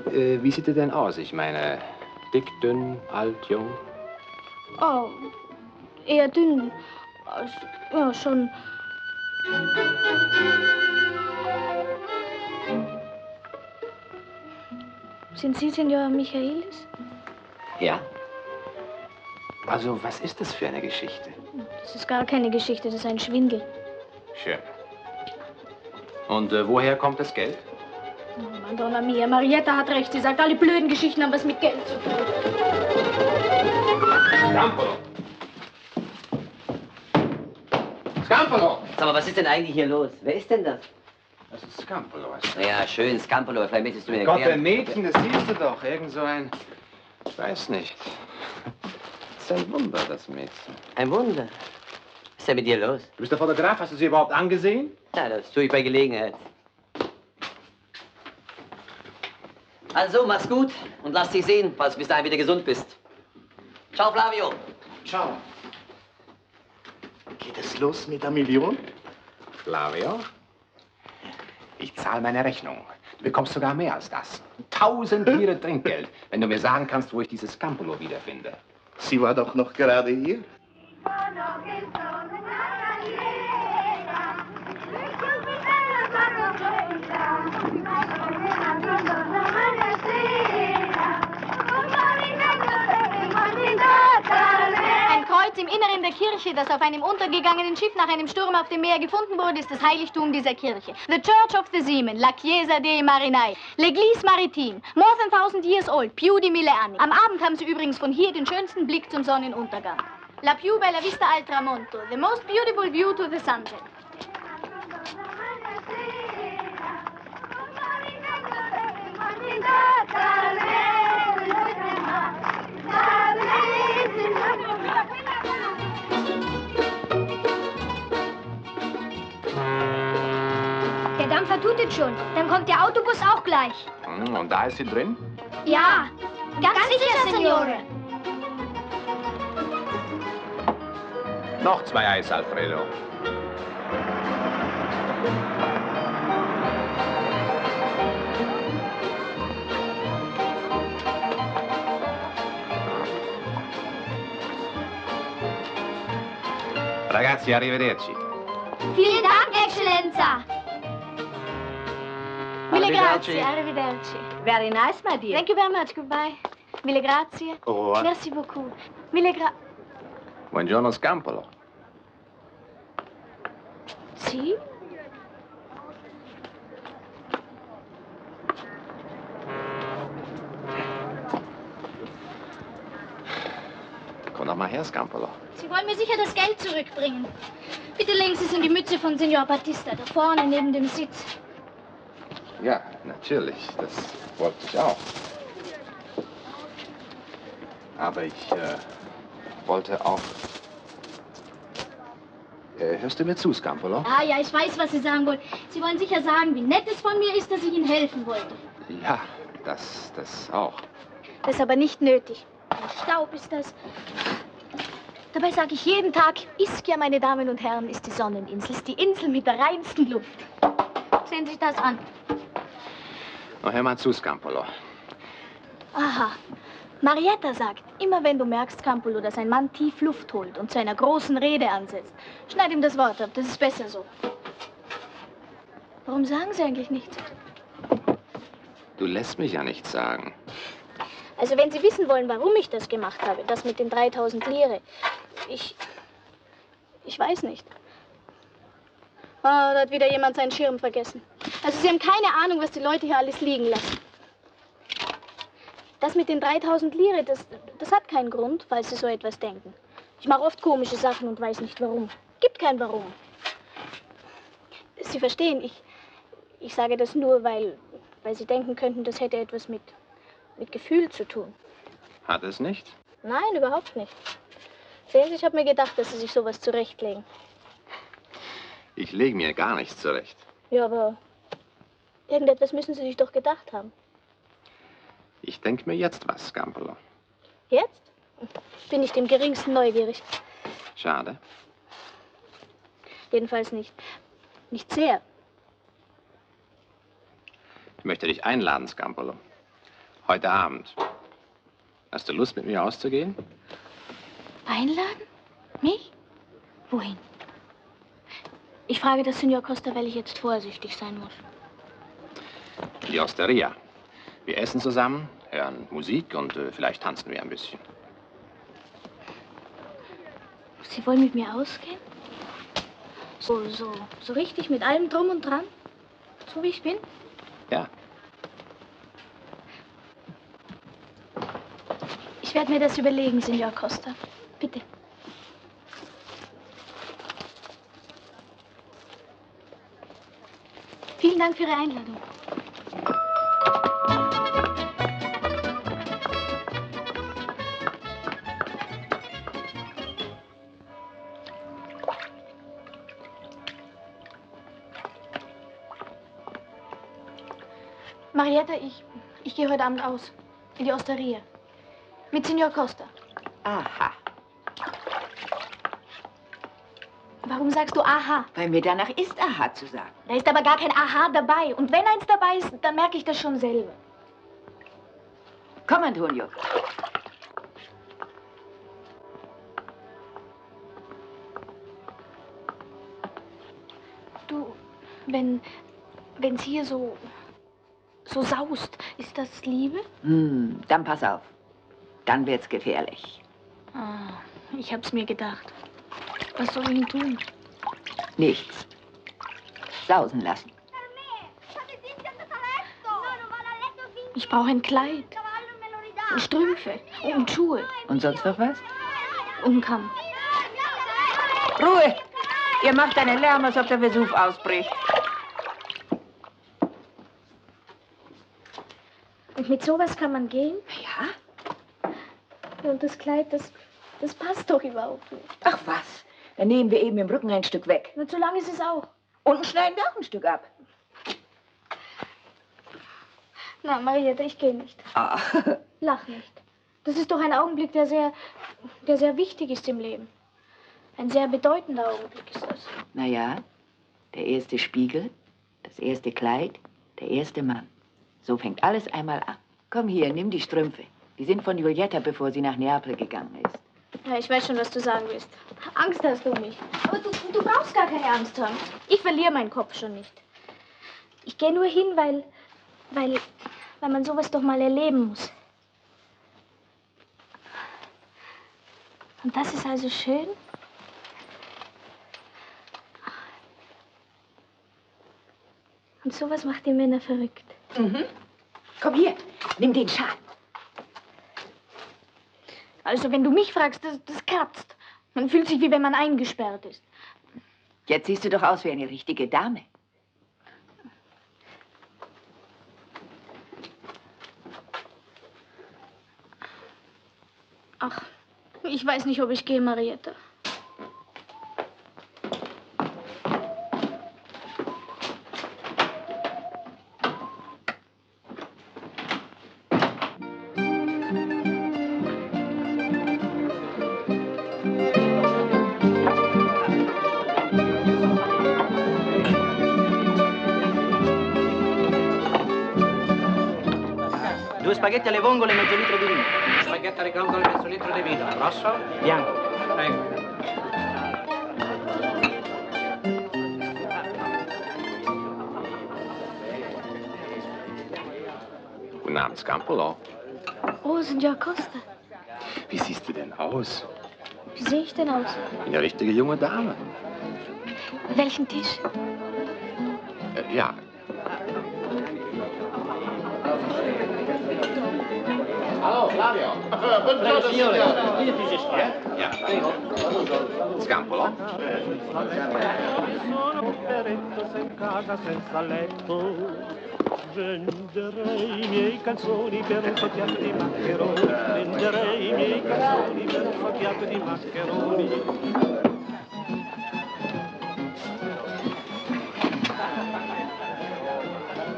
Wie sieht er denn aus? Ich meine, dick, dünn, alt, jung? Oh, eher dünn. Also, ja, schon. Sind Sie Signor Michaelis? Ja. Also, was ist das für eine Geschichte? Das ist gar keine Geschichte, das ist ein Schwindel. Schön. Und woher kommt das Geld? Oh, Madonna mia, Marietta hat recht. Sie sagt, alle blöden Geschichten haben was mit Geld zu tun. Scampolo! Scampolo! Sag mal, was ist denn eigentlich hier los? Wer ist denn das? Das ist Scampolo. Ja, schön, Scampolo. Vielleicht möchtest du mir Gott, erklären. ein Mädchen, das siehst du doch. Irgend so ein... Ich weiß nicht. Das ist ein Wunder, das Mädchen. Ein Wunder. Was ist denn mit dir los? Du bist der Fotograf. Hast du sie überhaupt angesehen? Ja, das tue ich bei Gelegenheit. Also, mach's gut und lass dich sehen, falls du bis dahin wieder gesund bist. Ciao, Flavio. Ciao. Geht es los mit der Million? Flavio? Ich zahle meine Rechnung. Du bekommst sogar mehr als das. 1000 Lire Trinkgeld, wenn du mir sagen kannst, wo ich dieses Scampolo wiederfinde. Sie war doch noch gerade hier. Ein Kreuz im Inneren der Kirche, das auf einem untergegangenen Schiff nach einem Sturm auf dem Meer gefunden wurde, ist das Heiligtum dieser Kirche. The Church of the Seamen, La Chiesa dei Marinai, l'Église Maritime, more than 1000 years old, più di 1000 anni. Am Abend haben sie übrigens von hier den schönsten Blick zum Sonnenuntergang. La più bella vista al tramonto, the most beautiful view to the sunset. Der Dampfer tut es schon. Dann kommt der Autobus auch gleich. Und da ist sie drin? Ja, ganz sicher, Signore. Noch 2 Eis, Alfredo. Ragazzi, arrivederci. Vielen Dank, Excellenza. Mille grazie, arrivederci. Very nice, my dear. Thank you very much, goodbye. Mille grazie. Au revoir. Merci beaucoup. Mille grazie. Buongiorno, Scampolo. Sì? noch mal her, Scampolo. Sie wollen mir sicher das Geld zurückbringen. Bitte legen Sie es in die Mütze von Signor Battista, da vorne neben dem Sitz. Ja, natürlich. Das wollte ich auch. Aber ich wollte auch... hörst du mir zu, Scampolo? Ah ja, ich weiß, was Sie sagen wollen. Sie wollen sicher sagen, wie nett es von mir ist, dass ich Ihnen helfen wollte. Ja, das auch. Das ist aber nicht nötig. Ein Staub ist das. Dabei sage ich jeden Tag, Ischia, meine Damen und Herren, ist die Sonneninsel. Ist die Insel mit der reinsten Luft. Sehen Sie sich das an. Na, hör mal zu, Scampolo. Aha. Marietta sagt, immer wenn du merkst, Scampolo, dass ein Mann tief Luft holt und zu einer großen Rede ansetzt, schneid ihm das Wort ab, das ist besser so. Warum sagen Sie eigentlich nichts? Du lässt mich ja nichts sagen. Also wenn Sie wissen wollen, warum ich das gemacht habe, das mit den 3000 Lire, ich weiß nicht. Oh, da hat wieder jemand seinen Schirm vergessen. Also Sie haben keine Ahnung, was die Leute hier alles liegen lassen. Das mit den 3000 Lire, das hat keinen Grund, falls Sie so etwas denken. Ich mache oft komische Sachen und weiß nicht warum. Gibt kein Warum. Sie verstehen, ich sage das nur, weil Sie denken könnten, das hätte etwas mit Gefühl zu tun. Hat es nicht? Nein, überhaupt nicht. Sehen Sie, ich habe mir gedacht, dass Sie sich sowas zurechtlegen. Ich lege mir gar nichts zurecht. Ja, aber irgendetwas müssen Sie sich doch gedacht haben. Ich denke mir jetzt was, Scampolo. Jetzt? Bin ich dem geringsten neugierig. Schade. Jedenfalls nicht sehr. Ich möchte dich einladen, Scampolo. Heute Abend. Hast du Lust, mit mir auszugehen? Einladen? Mich? Wohin? Ich frage das Signor Costa, weil ich jetzt vorsichtig sein muss. Die Osteria. Wir essen zusammen, hören Musik und vielleicht tanzen wir ein bisschen. Sie wollen mit mir ausgehen? So richtig mit allem drum und dran? So wie ich bin? Ja. Ich werde mir das überlegen, Signor Costa. Bitte. Vielen Dank für Ihre Einladung. Marietta, ich gehe heute Abend aus. In die Osteria. Mit Signor Costa. Aha. Warum sagst du aha? Weil mir danach ist, aha zu sagen. Da ist aber gar kein aha dabei. Und wenn eins dabei ist, dann merke ich das schon selber. Komm, Antonio. Du, wenn's hier so saust, ist das Liebe? Dann pass auf. Dann wird's gefährlich. Ah, ich hab's mir gedacht. Was soll ich denn tun? Nichts. Sausen lassen. Ich brauche ein Kleid. Und Strümpfe. Und Schuhe. Und sonst noch was? Und einen Kamm. Ruhe! Ihr macht einen Lärm, als ob der Vesuv ausbricht. Und mit sowas kann man gehen? Ja. Und das Kleid, das passt doch überhaupt nicht. Ach was, dann nehmen wir eben im Rücken ein Stück weg. Und so lang ist es auch. Unten schneiden wir auch ein Stück ab. Na, Marietta, ich gehe nicht. Ah. Lach nicht. Das ist doch ein Augenblick, der sehr wichtig ist im Leben. Ein sehr bedeutender Augenblick ist das. Na ja, der erste Spiegel, das erste Kleid, der erste Mann. So fängt alles einmal an. Komm hier, nimm die Strümpfe. Die sind von Giulietta, bevor sie nach Neapel gegangen ist. Ja, ich weiß schon, was du sagen willst. Angst hast du nicht. Aber du brauchst gar keine Angst haben. Ich verliere meinen Kopf schon nicht. Ich gehe nur hin, weil man sowas doch mal erleben muss. Und das ist also schön? Und sowas macht die Männer verrückt. Mhm. Komm hier, nimm den Schal. Also, wenn du mich fragst, das kratzt. Man fühlt sich, wie wenn man eingesperrt ist. Jetzt siehst du doch aus wie eine richtige Dame. Ach, ich weiß nicht, ob ich gehe, Marietta. Due spaghetti alle vongole e mezzo litro di vino. Spaghetti alle vongole e mezzo litro di vino. Rosso? Bianco. Prego. Guten Abend, Scampolo. Oh, Signor Costa. Wie siehst du denn aus? Wie sehe ich denn aus? Eine richtige junge Dame. Welchen Tisch? Ja. Hallo, Flavio. Buongiorno, signore. Ja. Scampolo. Venderei i miei canzoni per un fottiato di maccheroni. Venderei i miei canzoni per un fottiato di maccheroni.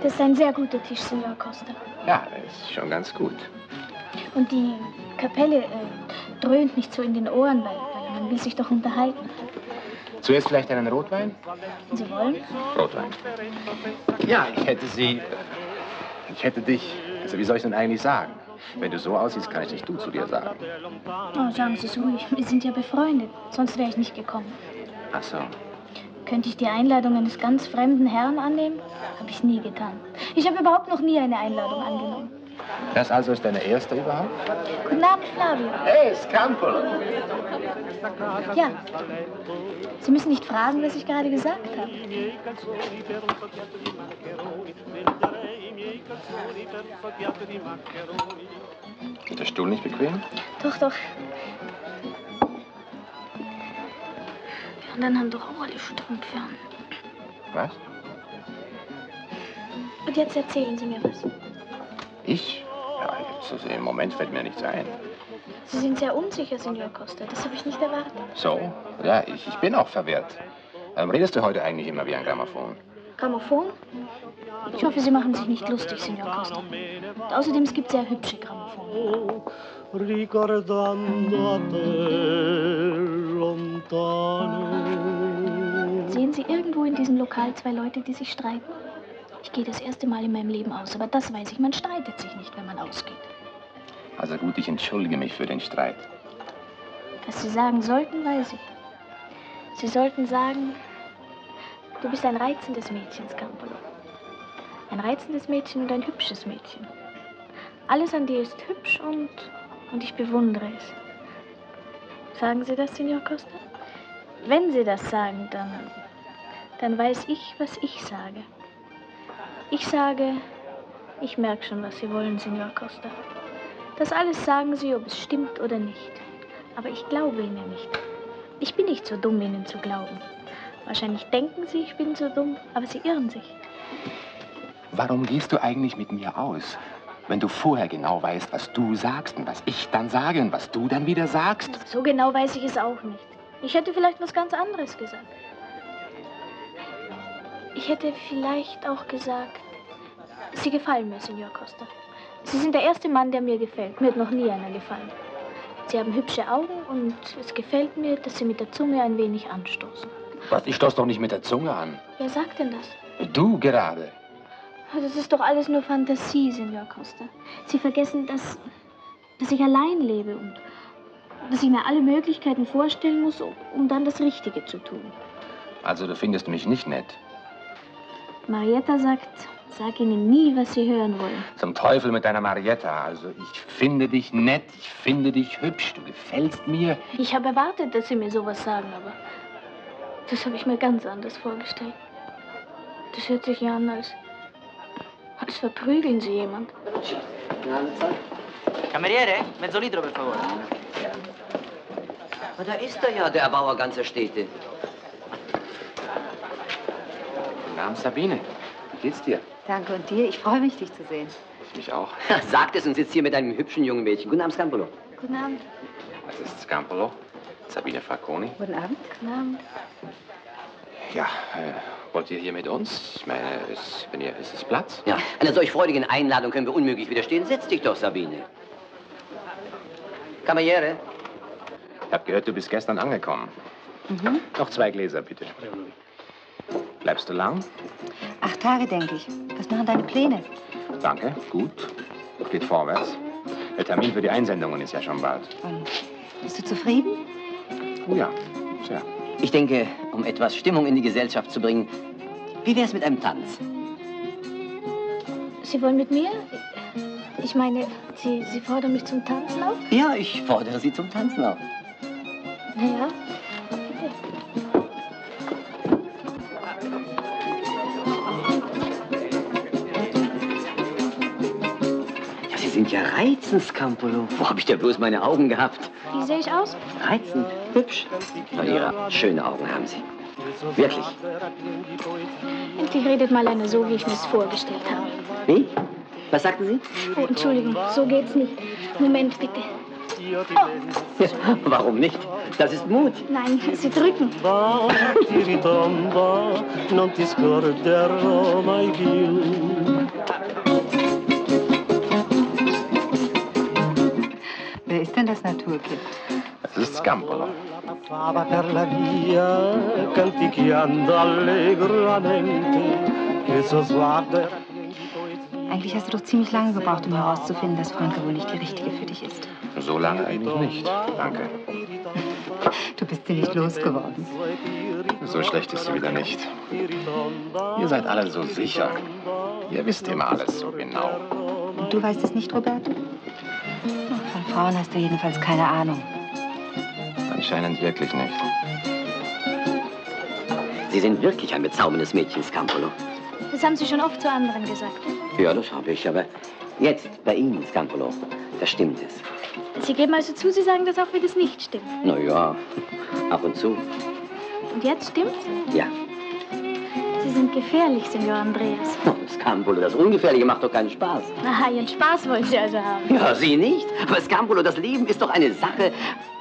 Das ist ein sehr guter Tisch, Signor Costa. Ja, das ist schon ganz gut. Und die Kapelle dröhnt nicht so in den Ohren, weil man will sich doch unterhalten. Zuerst vielleicht einen Rotwein? Wenn Sie wollen? Rotwein. Ja, ich hätte dich, also wie soll ich denn eigentlich sagen? Wenn du so aussiehst, kann ich nicht du zu dir sagen. Oh, sagen Sie es ruhig. Wir sind ja befreundet. Sonst wäre ich nicht gekommen. Ach so. Könnte ich die Einladung eines ganz fremden Herrn annehmen? Habe ich nie getan. Ich habe überhaupt noch nie eine Einladung angenommen. Das also ist deine erste überhaupt? Guten Abend, Flavio. Hey, Scampolo. Ja. Sie müssen nicht fragen, was ich gerade gesagt habe. Ist der Stuhl nicht bequem? Doch, doch. Die anderen haben doch auch alle Strümpfe an. Was? Und jetzt erzählen Sie mir was. Ich? Ja, jetzt, also im Moment fällt mir nichts ein. Sie sind sehr unsicher, Signor Costa. Das habe ich nicht erwartet. So? Ja, ich bin auch verwirrt. Redest du heute eigentlich immer wie ein Grammophon? Grammophon? Ich hoffe, Sie machen sich nicht lustig, Signor Costa. Und außerdem, es gibt sehr hübsche Grammophone. Ricordando a te lontano. Sehen Sie irgendwo in diesem Lokal zwei Leute, die sich streiten? Ich gehe das erste Mal in meinem Leben aus, aber das weiß ich, man streitet sich nicht, wenn man ausgeht. Also gut, ich entschuldige mich für den Streit. Was Sie sagen sollten, weiß ich. Sie sollten sagen, du bist ein reizendes Mädchen, Scampolo. Ein reizendes Mädchen und ein hübsches Mädchen. Alles an dir ist hübsch und ich bewundere es. Sagen Sie das, Signor Costa? Wenn Sie das sagen, dann weiß ich, was ich sage. Ich sage, ich merke schon, was Sie wollen, Signor Costa. Das alles sagen Sie, ob es stimmt oder nicht. Aber ich glaube Ihnen nicht. Ich bin nicht so dumm, Ihnen zu glauben. Wahrscheinlich denken Sie, ich bin so dumm, aber Sie irren sich. Warum gehst du eigentlich mit mir aus, wenn du vorher genau weißt, was du sagst und was ich dann sage und was du dann wieder sagst? So genau weiß ich es auch nicht. Ich hätte vielleicht was ganz anderes gesagt. Ich hätte vielleicht auch gesagt, Sie gefallen mir, Signor Costa. Sie sind der erste Mann, der mir gefällt. Mir hat noch nie einer gefallen. Sie haben hübsche Augen und es gefällt mir, dass Sie mit der Zunge ein wenig anstoßen. Was? Ich stoß doch nicht mit der Zunge an. Wer sagt denn das? Du gerade. Das ist doch alles nur Fantasie, Signor Costa. Sie vergessen, dass ich allein lebe und dass ich mir alle Möglichkeiten vorstellen muss, um dann das Richtige zu tun. Also du findest mich nicht nett. Marietta sagt, sag Ihnen nie, was Sie hören wollen. Zum Teufel mit deiner Marietta. Also ich finde dich nett, ich finde dich hübsch, du gefällst mir. Ich habe erwartet, dass Sie mir sowas sagen, aber das habe ich mir ganz anders vorgestellt. Das hört sich ja an, als verprügeln Sie jemand. Cameriere, mezzo litro, per favore. Aber da ist er ja, der Erbauer ganzer Städte. Guten Abend, Sabine. Wie geht's dir? Danke und dir. Ich freue mich, dich zu sehen. Ich mich auch. Sagt es und sitzt hier mit einem hübschen jungen Mädchen. Guten Abend, Scampolo. Guten Abend. Das ist Scampolo. Sabine Falconi. Guten Abend. Guten Abend. Ja, wollt ihr hier mit uns? Ich meine, ist es Platz? Ja, einer solch freudigen Einladung können wir unmöglich widerstehen. Setz dich doch, Sabine. Kameriere. Ich hab gehört, du bist gestern angekommen. Noch 2 Gläser, bitte. Bleibst du lang? 8 Tage, denke ich. Was machen deine Pläne? Danke, gut. Geht vorwärts. Der Termin für die Einsendungen ist ja schon bald. Und bist du zufrieden? Oh ja, sehr. Ich denke, um etwas Stimmung in die Gesellschaft zu bringen, wie wär's mit einem Tanz? Sie wollen mit mir? Ich meine, Sie fordern mich zum Tanzen auf? Ja, ich fordere Sie zum Tanzen auf. Naja. Ja, Sie sind ja reizend, Scampolo. Wo habe ich denn bloß meine Augen gehabt? Wie sehe ich aus? Reizend, hübsch. Na, Ihre schöne Augen haben Sie. Wirklich. Endlich redet mal einer so, wie ich mir es vorgestellt habe. Wie? Was sagten Sie? Oh, Entschuldigung, so geht's nicht. Moment, bitte. Ja, warum nicht? Das ist Mut. Nein, Sie drücken. Ti ritomba, non ti scorderò mai più. Wer ist denn das Naturkind? Das ist Scampolo. Fava per la via, canticchiando allegramente, che suo sguardo era Eigentlich hast du doch ziemlich lange gebraucht, um herauszufinden, dass Franke wohl nicht die richtige für dich ist. So lange eigentlich nicht. Danke. Du bist sie nicht losgeworden. So schlecht ist sie wieder nicht. Ihr seid alle so sicher. Ihr wisst immer alles so genau. Und du weißt es nicht, Roberto? Von Frauen hast du jedenfalls keine Ahnung. Anscheinend wirklich nicht. Sie sind wirklich ein bezauberndes Mädchen, Scampolo. Das haben Sie schon oft zu anderen gesagt. Ja, das habe ich, aber jetzt bei Ihnen, Scampolo, da stimmt es. Sie geben also zu, Sie sagen das auch, wenn es nicht stimmt. Na ja, ab und zu. Und jetzt stimmt's? Ja. Sie sind gefährlich, Senor Andreas. Oh, Scampolo, das Ungefährliche macht doch keinen Spaß. Aha, Ihren Spaß wollen Sie also haben. Ja, Sie nicht. Aber Scampolo, das Leben ist doch eine Sache.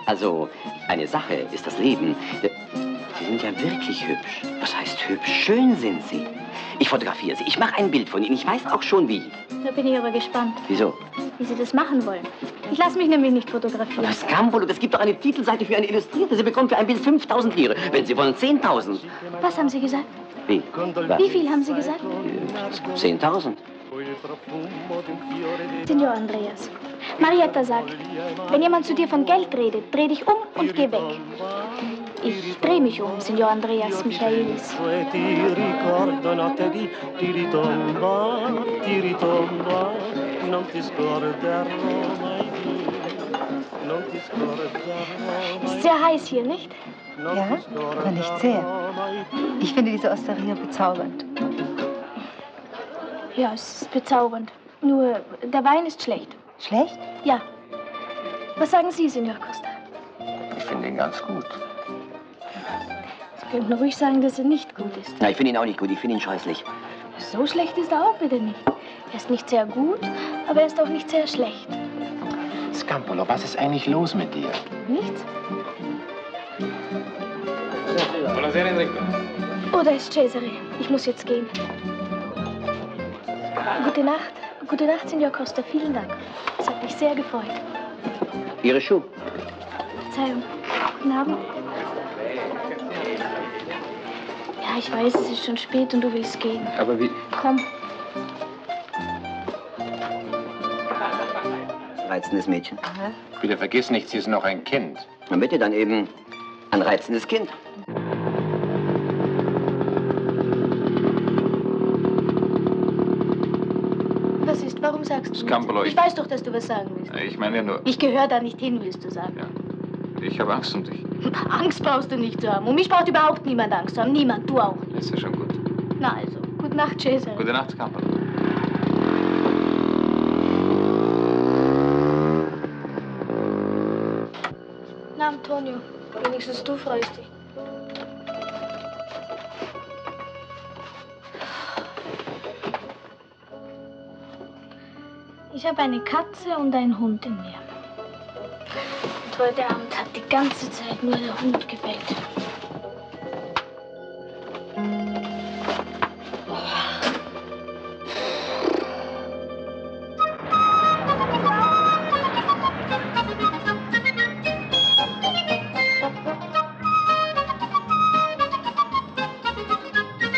Also, eine Sache ist das Leben. Sie sind ja wirklich hübsch. Was heißt hübsch? Schön sind Sie. Ich fotografiere Sie. Ich mache ein Bild von Ihnen. Ich weiß auch schon wie. Da bin ich aber gespannt. Wieso? Wie Sie das machen wollen. Ich lasse mich nämlich nicht fotografieren. Aber Scampolo, das gibt doch eine Titelseite für eine Illustrierte. Sie bekommt für ein Bild 5.000 Lire. Wenn Sie wollen, 10.000. Was haben Sie gesagt? Wie? Wie viel haben Sie gesagt? 10.000. Senor Andreas, Marietta sagt, wenn jemand zu dir von Geld redet, dreh dich um und geh weg. Ich dreh mich um, Senor Andreas Michaelis. ti ricordano te di ti ritomba, non ti scorderò mai più. Non ti scorderò Ist sehr heiß hier, nicht? Ja, aber nicht sehr. Ich finde diese Osteria bezaubernd. Ja, es ist bezaubernd. Nur, der Wein ist schlecht. Schlecht? Ja. Was sagen Sie, Senor Costa? Ich finde ihn ganz gut. Sie könnten ruhig sagen, dass er nicht gut ist. Na, ich finde ihn auch nicht gut. Ich finde ihn scheußlich. So schlecht ist er auch bitte nicht. Er ist nicht sehr gut, aber er ist auch nicht sehr schlecht. Scampolo, was ist eigentlich los mit dir? Nichts? Buonasera, Enrico. Oh, da ist Cesare. Ich muss jetzt gehen. Gute Nacht. Gute Nacht, Senor Costa. Vielen Dank. Es hat mich sehr gefreut. Ihre Schuhe. Verzeihung. Guten Abend. Ja, ich weiß, es ist schon spät und du willst gehen. Aber wie? Komm. Reizendes Mädchen. Bitte vergiss nicht, sie ist noch ein Kind. Na bitte, dann eben ein reizendes Kind. Was ist? Warum sagst du Scampolo, nichts? Ich weiß doch, dass du was sagen willst. Ich meine ja nur, Ich gehöre da nicht hin, willst du sagen. ich habe Angst um dich. Angst brauchst du nicht zu haben. Um mich braucht überhaupt niemand Angst zu haben. Niemand, du auch. Das ist ja schon gut. Na also, gute Nacht, Cesare. Gute Nacht, Scampolo. Na, Antonio. Wenigstens du freust dich. Ich habe eine Katze und einen Hund in mir. Und heute Abend hat die ganze Zeit nur der Hund gebellt.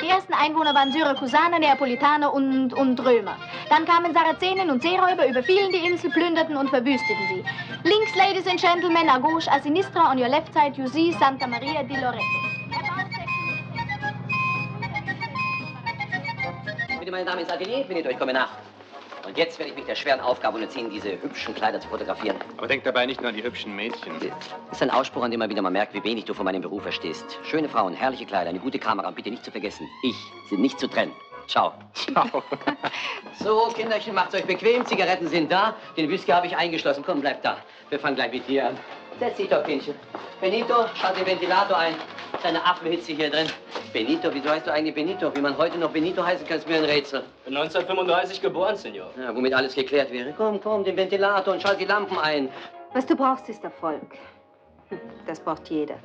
Die ersten Einwohner waren Syrakusaner, Neapolitaner und Römer. Dann kamen Sarazenen und Seeräuber, überfielen die Insel, plünderten und verwüsteten sie. Links, Ladies and Gentlemen, à gauche, à sinistra, on your left side, you see Santa Maria di Loreto. Bitte, meine Damen, ins Atelier, Benito, ich komme nach. Und jetzt werde ich mich der schweren Aufgabe unterziehen, diese hübschen Kleider zu fotografieren. Aber denk dabei nicht nur an die hübschen Mädchen. Das ist ein Ausspruch, an dem man wieder mal merkt, wie wenig du von meinem Beruf verstehst. Schöne Frauen, herrliche Kleider, eine gute Kamera und bitte nicht zu vergessen, ich sind nicht zu trennen. Ciao. Ciao. So, Kinderchen, macht's euch bequem. Zigaretten sind da. Den Whisky habe ich eingeschlossen. Komm, bleib da. Wir fangen gleich mit dir an. Setz dich doch, Kindchen. Benito, schalt den Ventilator ein. Kleine Affenhitze hier drin. Benito, wieso heißt du eigentlich Benito? Wie man heute noch Benito heißen kann, ist mir ein Rätsel. Bin 1935 geboren, Senor. Ja, womit alles geklärt wäre. Komm, komm, den Ventilator und schalt die Lampen ein. Was du brauchst, ist Erfolg. Das braucht jeder.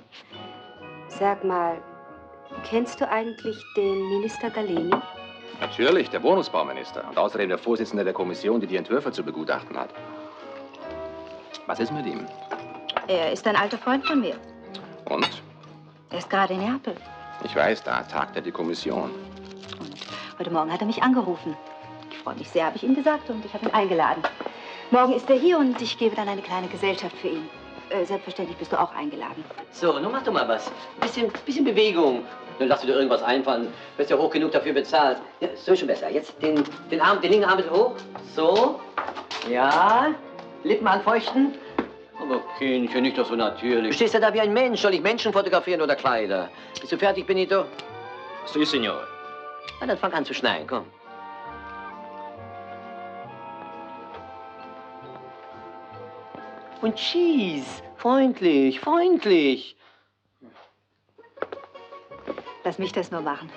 Sag mal, kennst du eigentlich den Minister Galeni? Natürlich, der Wohnungsbauminister. Und außerdem der Vorsitzende der Kommission, die die Entwürfe zu begutachten hat. Was ist mit ihm? Er ist ein alter Freund von mir. Und? Er ist gerade in Neapel. Ich weiß, da tagt er die Kommission. Heute Morgen hat er mich angerufen. Ich freue mich sehr, habe ich ihm gesagt, und ich habe ihn eingeladen. Morgen ist er hier und ich gebe dann eine kleine Gesellschaft für ihn. Selbstverständlich bist du auch eingeladen. So, nun mach doch mal was. Bisschen Bewegung. Dann lass dir irgendwas einfallen. Du wirst ja hoch genug dafür bezahlt. Ja, so ist schon besser. Jetzt den linken Arm ein bisschen hoch. So. Ja. Lippen anfeuchten. Aber Kindchen, nicht doch so natürlich. Du stehst ja da wie ein Mensch. Soll ich Menschen fotografieren oder Kleider? Bist du fertig, Benito? Si, Senor. Na, dann fang an zu schneiden, komm. Und Cheese. Freundlich, freundlich. Lass mich das nur machen.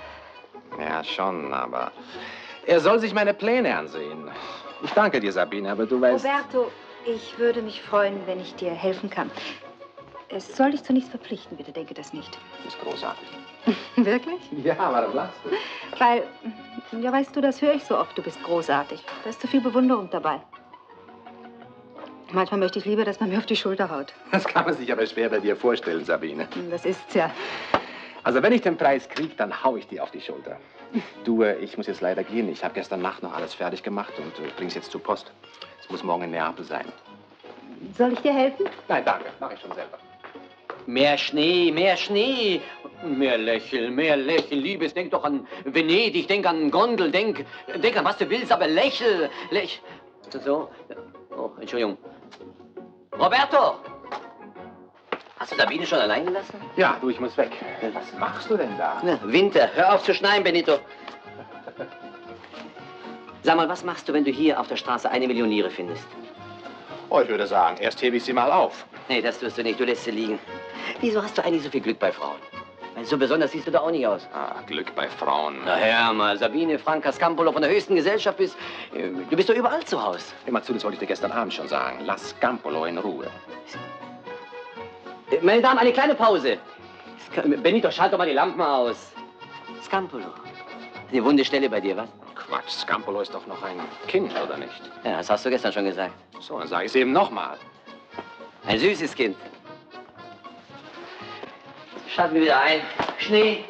Ja, schon, aber er soll sich meine Pläne ansehen. Ich danke dir, Sabine, aber du weißt... Roberto, ich würde mich freuen, wenn ich dir helfen kann. Es soll dich zu nichts verpflichten, bitte denke das nicht. Das ist großartig. Wirklich? Ja, warum lachst du? Weil, ja, weißt du, das höre ich so oft, du bist großartig. Da ist zu viel Bewunderung dabei. Manchmal möchte ich lieber, dass man mir auf die Schulter haut. Das kann man sich aber schwer bei dir vorstellen, Sabine. Das ist's ja. Also wenn ich den Preis kriege, dann hau ich dir auf die Schulter. Du, ich muss jetzt leider gehen. Ich habe gestern Nacht noch alles fertig gemacht und bring's jetzt zur Post. Es muss morgen in Neapel sein. Soll ich dir helfen? Nein, danke. Mach ich schon selber. Mehr Schnee, mehr Schnee. Mehr Lächeln, Liebes. Denk doch an Venedig, denk an Gondel, denk an was du willst, aber lächel. So. Oh, Entschuldigung. Roberto! Hast du Sabine schon allein gelassen? Ja, du, ich muss weg. Was machst du denn da? Na, Winter. Hör auf zu schneien, Benito. Sag mal, was machst du, wenn du hier auf der Straße 1 Million Lire findest? Oh, ich würde sagen, erst hebe ich sie mal auf. Nee, das tust du nicht. Du lässt sie liegen. Wieso hast du eigentlich so viel Glück bei Frauen? Weil so besonders siehst du da auch nicht aus. Ah, Glück bei Frauen. Na hör mal, Sabine, Franca, Scampolo von der höchsten Gesellschaft bist. Du bist doch überall zu Hause. Hör mal zu, das wollte ich dir gestern Abend schon sagen. Lass Scampolo in Ruhe. Meine Damen, eine kleine Pause. Benito, schalt doch mal die Lampen aus. Scampolo. Eine wunde Stelle bei dir, was? Quatsch, Scampolo ist doch noch ein Kind, oder nicht? Ja, das hast du gestern schon gesagt. So, dann sage ich es eben nochmal. Ein süßes Kind. Schalten wir wieder ein. Schnee.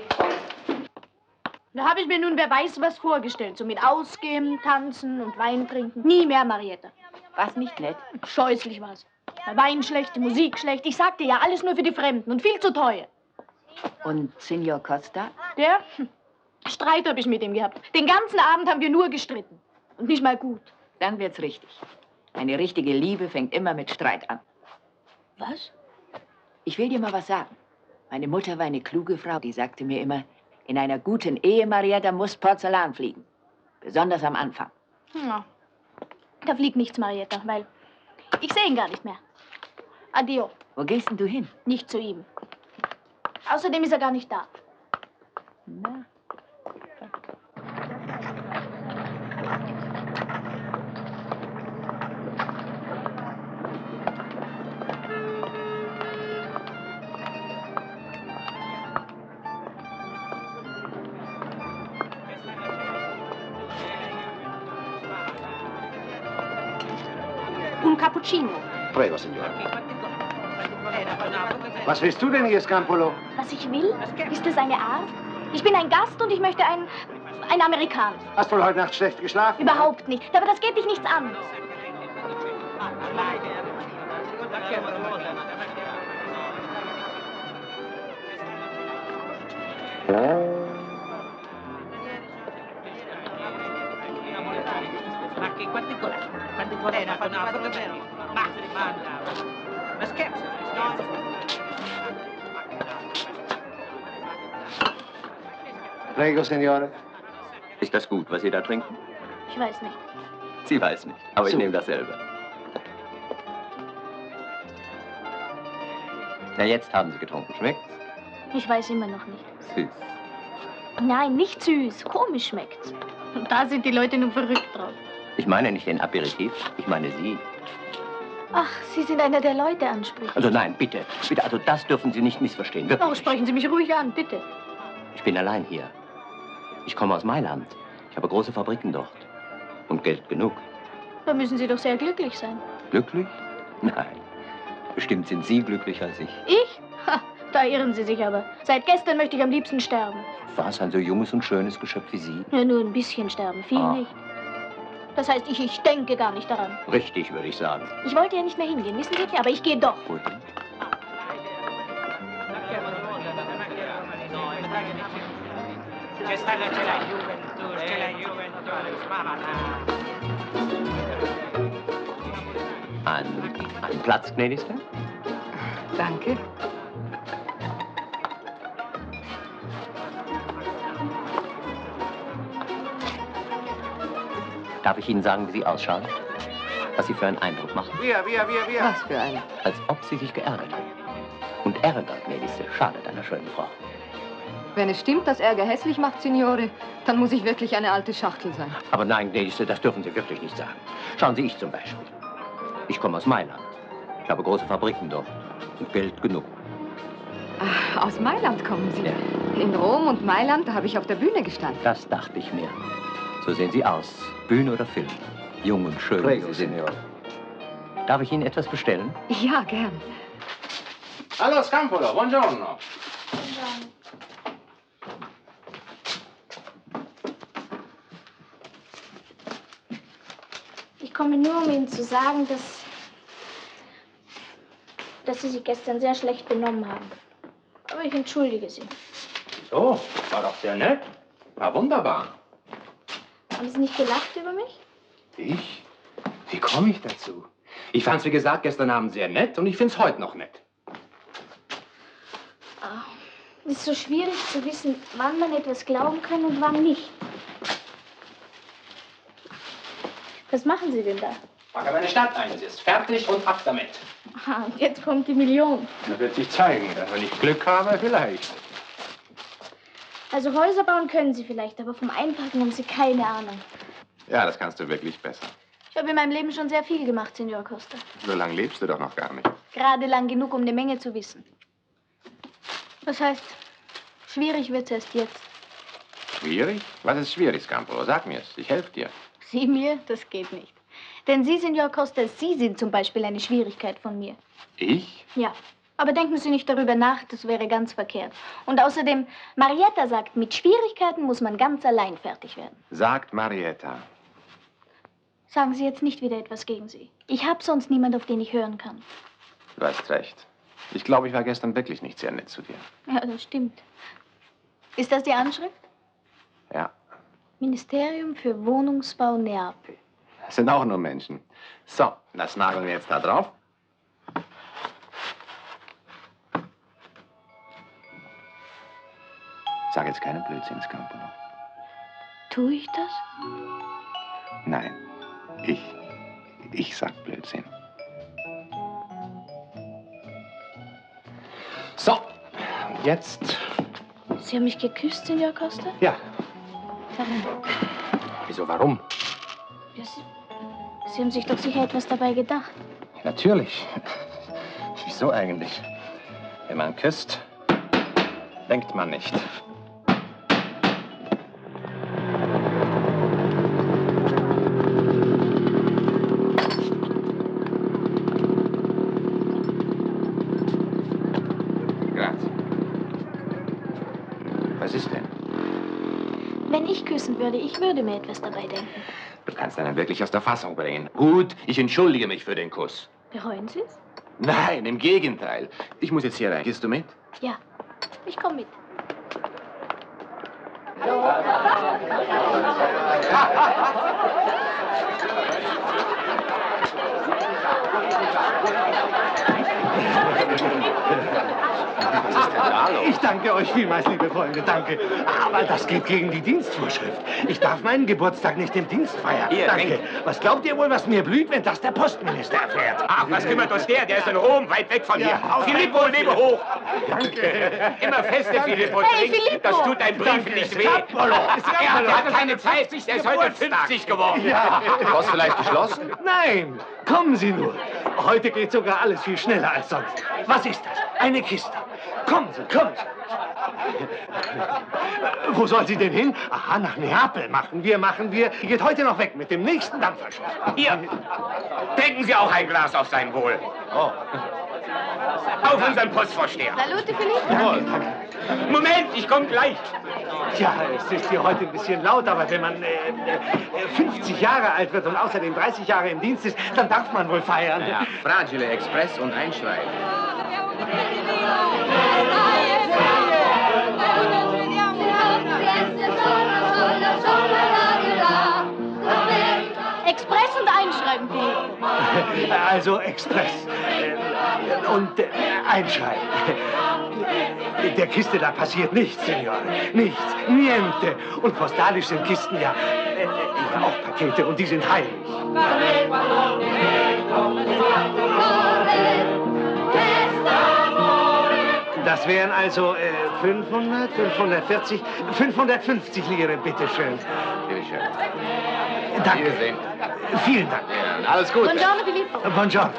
Da habe ich mir nun wer weiß was vorgestellt. So mit Ausgehen, Tanzen und Wein trinken. Nie mehr, Marietta. Was nicht nett? Scheußlich war's. Der Wein schlecht, die Musik schlecht. Ich sagte ja, alles nur für die Fremden und viel zu teuer. Und Signor Costa? Der? Streit habe ich mit ihm gehabt. Den ganzen Abend haben wir nur gestritten. Und nicht mal gut. Dann wird's richtig. Eine richtige Liebe fängt immer mit Streit an. Was? Ich will dir mal was sagen. Meine Mutter war eine kluge Frau, die sagte mir immer, in einer guten Ehe, Marietta, muss Porzellan fliegen. Besonders am Anfang. Ja. Da fliegt nichts, Marietta, weil ich sehe ihn gar nicht mehr. Adio. Wo gehst denn du hin? Nicht zu ihm. Außerdem ist er gar nicht da. Na. Un cappuccino. Prego, Signore. Was willst du denn hier, Scampolo? Was ich will? Ist das eine Art? Ich bin ein Gast und ich möchte ein Amerikaner. Hast wohl heute Nacht schlecht geschlafen? Überhaupt nicht. Aber das geht dich nichts an. Prego, Signore. Ist das gut, was Sie da trinken? Ich weiß nicht. Sie weiß nicht, aber ich nehme dasselbe. Na, jetzt haben Sie getrunken. Schmeckt's? Ich weiß immer noch nicht. Süß. Nein, nicht süß. Komisch schmeckt's. Und da sind die Leute nun verrückt drauf. Ich meine nicht den Aperitif, ich meine Sie. Ach, Sie sind einer, der Leute anspricht. Also nein, bitte, bitte, also das dürfen Sie nicht missverstehen. Wirklich. Oh, sprechen Sie mich ruhig an, bitte. Ich bin allein hier. Ich komme aus Mailand. Ich habe große Fabriken dort. Und Geld genug. Da müssen Sie doch sehr glücklich sein. Glücklich? Nein. Bestimmt sind Sie glücklicher als ich. Ich? Ha, da irren Sie sich aber. Seit gestern möchte ich am liebsten sterben. Was, ein so junges und schönes Geschöpf wie Sie? Ja, nur ein bisschen sterben, viel nicht. Das heißt, ich denke gar nicht daran. Richtig, würde ich sagen. Ich wollte ja nicht mehr hingehen, wissen Sie? Aber ich gehe doch. Wohin? Ein Platz, gnädigste? Danke. Darf ich Ihnen sagen, wie Sie ausschauen? Was Sie für einen Eindruck machen? Wir. Was für ein? Als ob Sie sich geärgert haben. Und Ärger, gnädigste, schadet einer schönen Frau. Wenn es stimmt, dass Ärger hässlich macht, Signore, dann muss ich wirklich eine alte Schachtel sein. Aber nein, gnädigste, das dürfen Sie wirklich nicht sagen. Schauen Sie, ich zum Beispiel. Ich komme aus Mailand. Ich habe große Fabriken dort. Und Geld genug. Ach, aus Mailand kommen Sie? Ja. In Rom und Mailand, da habe ich auf der Bühne gestanden. Das dachte ich mir. So sehen Sie aus. Bühne oder Film. Jung und schön, wie Sie sind. Darf ich Ihnen etwas bestellen? Ja, gern. Hallo, Scampolo, buongiorno. Ich komme nur, um Ihnen zu sagen, dass Sie sich gestern sehr schlecht benommen haben. Aber ich entschuldige Sie. So, war doch sehr nett. War wunderbar. Haben Sie nicht gelacht über mich? Ich? Wie komme ich dazu? Ich fand's, wie gesagt, gestern Abend sehr nett und ich find's heute noch nett. Es ist so schwierig zu wissen, wann man etwas glauben kann und wann nicht. Was machen Sie denn da? Packe meine Stadt ein, sie ist fertig und ab damit. Aha, und jetzt kommt die Million. Das wird sich zeigen, dass wenn ich Glück habe, vielleicht. Also Häuser bauen können Sie vielleicht, aber vom Einpacken haben Sie keine Ahnung. Ja, das kannst du wirklich besser. Ich habe in meinem Leben schon sehr viel gemacht, Signor Costa. So lange lebst du doch noch gar nicht. Gerade lang genug, um eine Menge zu wissen. Das heißt, schwierig wird's erst jetzt. Schwierig? Was ist schwierig, Scampolo? Sag mir's, ich helfe dir. Sie mir? Das geht nicht. Denn Sie, Signor Costa, Sie sind zum Beispiel eine Schwierigkeit von mir. Ich? Ja. Aber denken Sie nicht darüber nach, das wäre ganz verkehrt. Und außerdem, Marietta sagt, mit Schwierigkeiten muss man ganz allein fertig werden. Sagt Marietta. Sagen Sie jetzt nicht wieder etwas gegen Sie. Ich habe sonst niemand, auf den ich hören kann. Du hast recht. Ich glaube, ich war gestern wirklich nicht sehr nett zu dir. Ja, das stimmt. Ist das die Anschrift? Ja, Ministerium für Wohnungsbau Neapel. das sind auch nur Menschen. So, das nageln wir jetzt da drauf. Sag jetzt keinen Blödsinn, Scampolo. Tue ich das? Nein, ich sag Blödsinn. So, Jetzt? Sie haben mich geküsst, Signor Costa? Ja. Warum? Wieso, warum? Ja, Sie haben sich doch sicher etwas dabei gedacht. Natürlich. Wieso eigentlich? Wenn man küsst, denkt man nicht. Was ist denn? Wenn ich küssen würde, ich würde mir etwas dabei denken. Du kannst einen wirklich aus der Fassung bringen. Gut, ich entschuldige mich für den Kuss. Bereuen Sie es? Nein, im Gegenteil. Ich muss jetzt hier rein. Gehst du mit? Ja, ich komme mit. Ich danke euch vielmals, liebe Freunde, danke. Aber das geht gegen die Dienstvorschrift. Ich darf meinen Geburtstag nicht im Dienst feiern. Hier, danke. trink. Was glaubt ihr wohl, was mir blüht, wenn das der Postminister erfährt? Ach, was kümmert uns der? Der ist in Rom, weit weg von hier. Ja, Filippo, lebe hoch. Danke. Immer feste, Danke. Filippo. Hey, Trink. Filippo. Das tut deinem Brief Danke. nicht weh. Scappolo. Er hat keine Zeit. Der ist heute 50 geworden. Ja. Du hast vielleicht geschlossen? Nein, kommen Sie nur. Heute geht sogar alles viel schneller als sonst. Was ist das? Eine Kiste. Kommen Sie, kommen Sie. Wo soll sie denn hin? Aha, nach Neapel machen wir. Die geht heute noch weg mit dem nächsten Dampferschiff. Hier, trinken Sie auch ein Glas auf sein Wohl. Oh. Auf unseren Postvorsteher. Salute, Filippo. Danke, danke. Moment, ich komme gleich. Tja, es ist hier heute ein bisschen laut, aber wenn man 50 Jahre alt wird und außerdem 30 Jahre im Dienst ist, dann darf man wohl feiern. Ja, Fragile Express und Einschreiben. Express und Einschreiben, Filippo. Also Express und Einschreiben. Der Kiste da passiert nichts, Signore. Nichts, niente. Und postalisch sind Kisten ja auch Pakete und die sind heilig. Das wären also 500, 540, 550 Lire, bitteschön. Bitteschön. Danke. Wiedersehen. Vielen Dank. Ja, alles Gute. Buongiorno, Filippo. Buongiorno.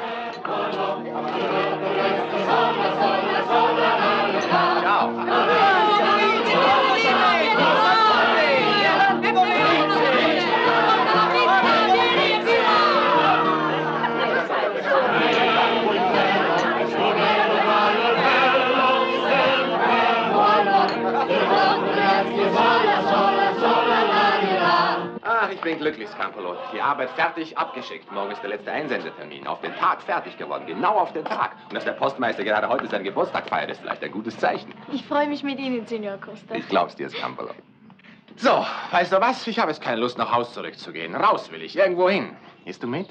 Ach, ich bin glücklich, Scampolo. Die Arbeit fertig, abgeschickt. Morgen ist der letzte Einsendetermin. Auf den Tag fertig geworden. Genau auf den Tag. Und dass der Postmeister gerade heute seinen Geburtstag feiert, ist vielleicht ein gutes Zeichen. Ich freue mich mit Ihnen, Signor Costa. Ich glaub's dir, Scampolo. So, weißt du was? Ich habe jetzt keine Lust, nach Haus zurückzugehen. Raus will ich, irgendwo hin. Gehst du mit?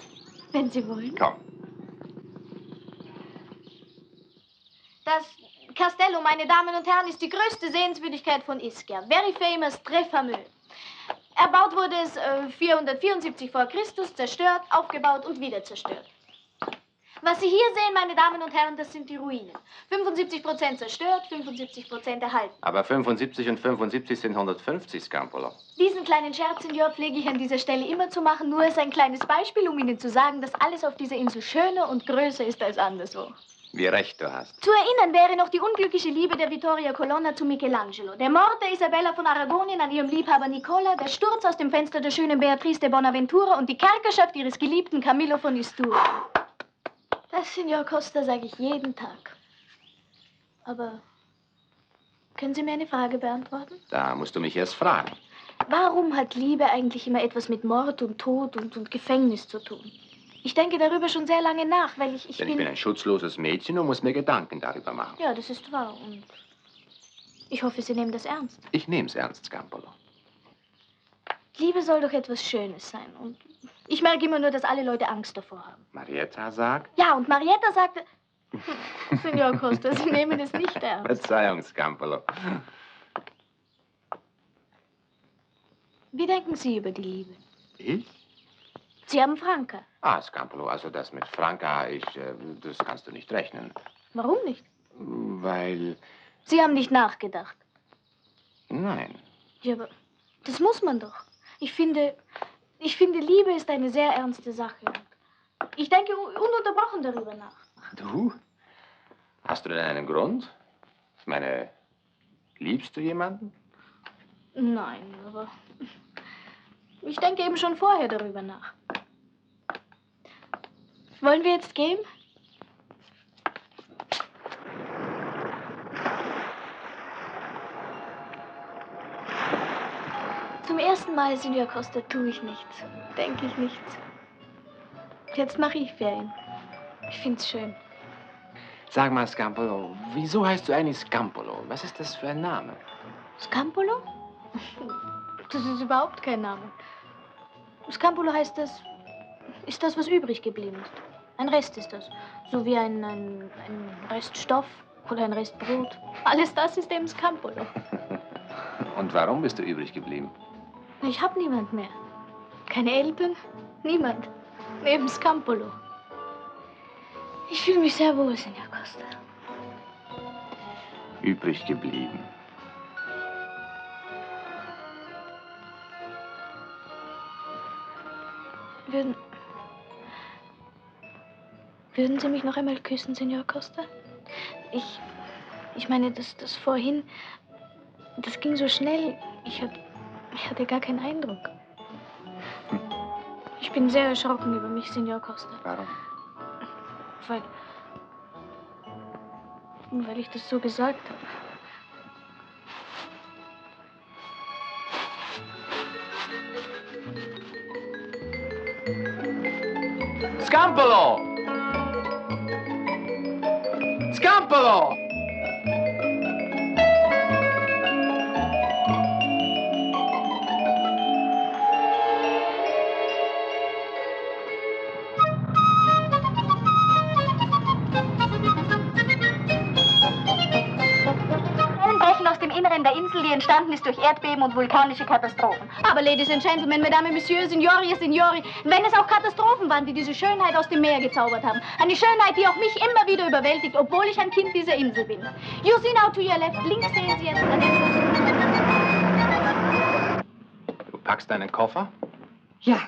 Wenn Sie wollen. Komm. Das Castello, meine Damen und Herren, ist die größte Sehenswürdigkeit von Ischia. Very famous, très fameux. Erbaut wurde es 474 vor Christus, zerstört, aufgebaut und wieder zerstört. Was Sie hier sehen, meine Damen und Herren, das sind die Ruinen. 75% zerstört, 75% erhalten. Aber 75 und 75 sind 150, Scampolo. Diesen kleinen Scherz, Signor, pflege ich an dieser Stelle immer zu machen, nur als ein kleines Beispiel, um Ihnen zu sagen, dass alles auf dieser Insel schöner und größer ist als anderswo. Wie recht du hast. Zu erinnern wäre noch die unglückliche Liebe der Vittoria Colonna zu Michelangelo, der Mord der Isabella von Aragonien an ihrem Liebhaber Nicola, der Sturz aus dem Fenster der schönen Beatrice de Bonaventura und die Kerkerschaft ihres geliebten Camillo von Istur. Das, Signor Costa, sage ich jeden Tag. Aber können Sie mir eine Frage beantworten? Da musst du mich erst fragen. Warum hat Liebe eigentlich immer etwas mit Mord und Tod und Gefängnis zu tun? Ich denke darüber schon sehr lange nach, weil ich Denn ich bin ein schutzloses Mädchen und muss mir Gedanken darüber machen. Ja, das ist wahr. Und ich hoffe, Sie nehmen das ernst. Ich nehm's ernst, Scampolo. Liebe soll doch etwas Schönes sein. Und ich merke immer nur, dass alle Leute Angst davor haben. Marietta sagt? Ja, und Marietta sagte... Signor Costa, Sie nehmen es nicht ernst. Verzeihung, Scampolo. Wie denken Sie über die Liebe? Ich? Sie haben Franka. Ah, Scampolo, also das mit Franka, das kannst du nicht rechnen. Warum nicht? Weil Sie haben nicht nachgedacht. Nein. Ja, aber das muss man doch. Ich finde, Liebe ist eine sehr ernste Sache. Ich denke ununterbrochen darüber nach. Du? Hast du denn einen Grund? Ich meine, liebst du jemanden? Nein, aber ich denke eben schon vorher darüber nach. Wollen wir jetzt gehen? Zum ersten Mal, Signor Costa, tue ich nichts. Denke ich nichts. Jetzt mache ich Ferien. Ich find's schön. Sag mal, Scampolo, wieso heißt du eigentlich Scampolo? Was ist das für ein Name? Scampolo? Das ist überhaupt kein Name. Scampolo heißt das, ist das, was übrig geblieben ist. Ein Rest ist das. So wie ein Reststoff oder ein Restbrot. Alles das ist eben Scampolo. Und warum bist du übrig geblieben? Ich hab niemand mehr. Keine Eltern, niemand. Neben Scampolo. Ich fühle mich sehr wohl, Signor Costa. Übrig geblieben. Würden Sie mich noch einmal küssen, Signor Costa? Ich meine, das vorhin, das ging so schnell. Ich hatte gar keinen Eindruck. Ich bin sehr erschrocken über mich, Signor Costa. Warum? Weil ich das so gesagt habe. Scampolo! Scampolo! Brechen aus dem Inneren der Insel, die entstanden ist durch Erdbeben und vulkanische Katastrophen. Aber, Ladies and Gentlemen, Mesdames, Messieurs, Signori, Signori, wenn es auch Katastrophen waren, die diese Schönheit aus dem Meer gezaubert haben. Eine Schönheit, die auch mich immer wieder überwältigt, obwohl ich ein Kind dieser Insel bin. You see now to your left. Links sehen Sie jetzt an den Du packst deinen Koffer? Ja,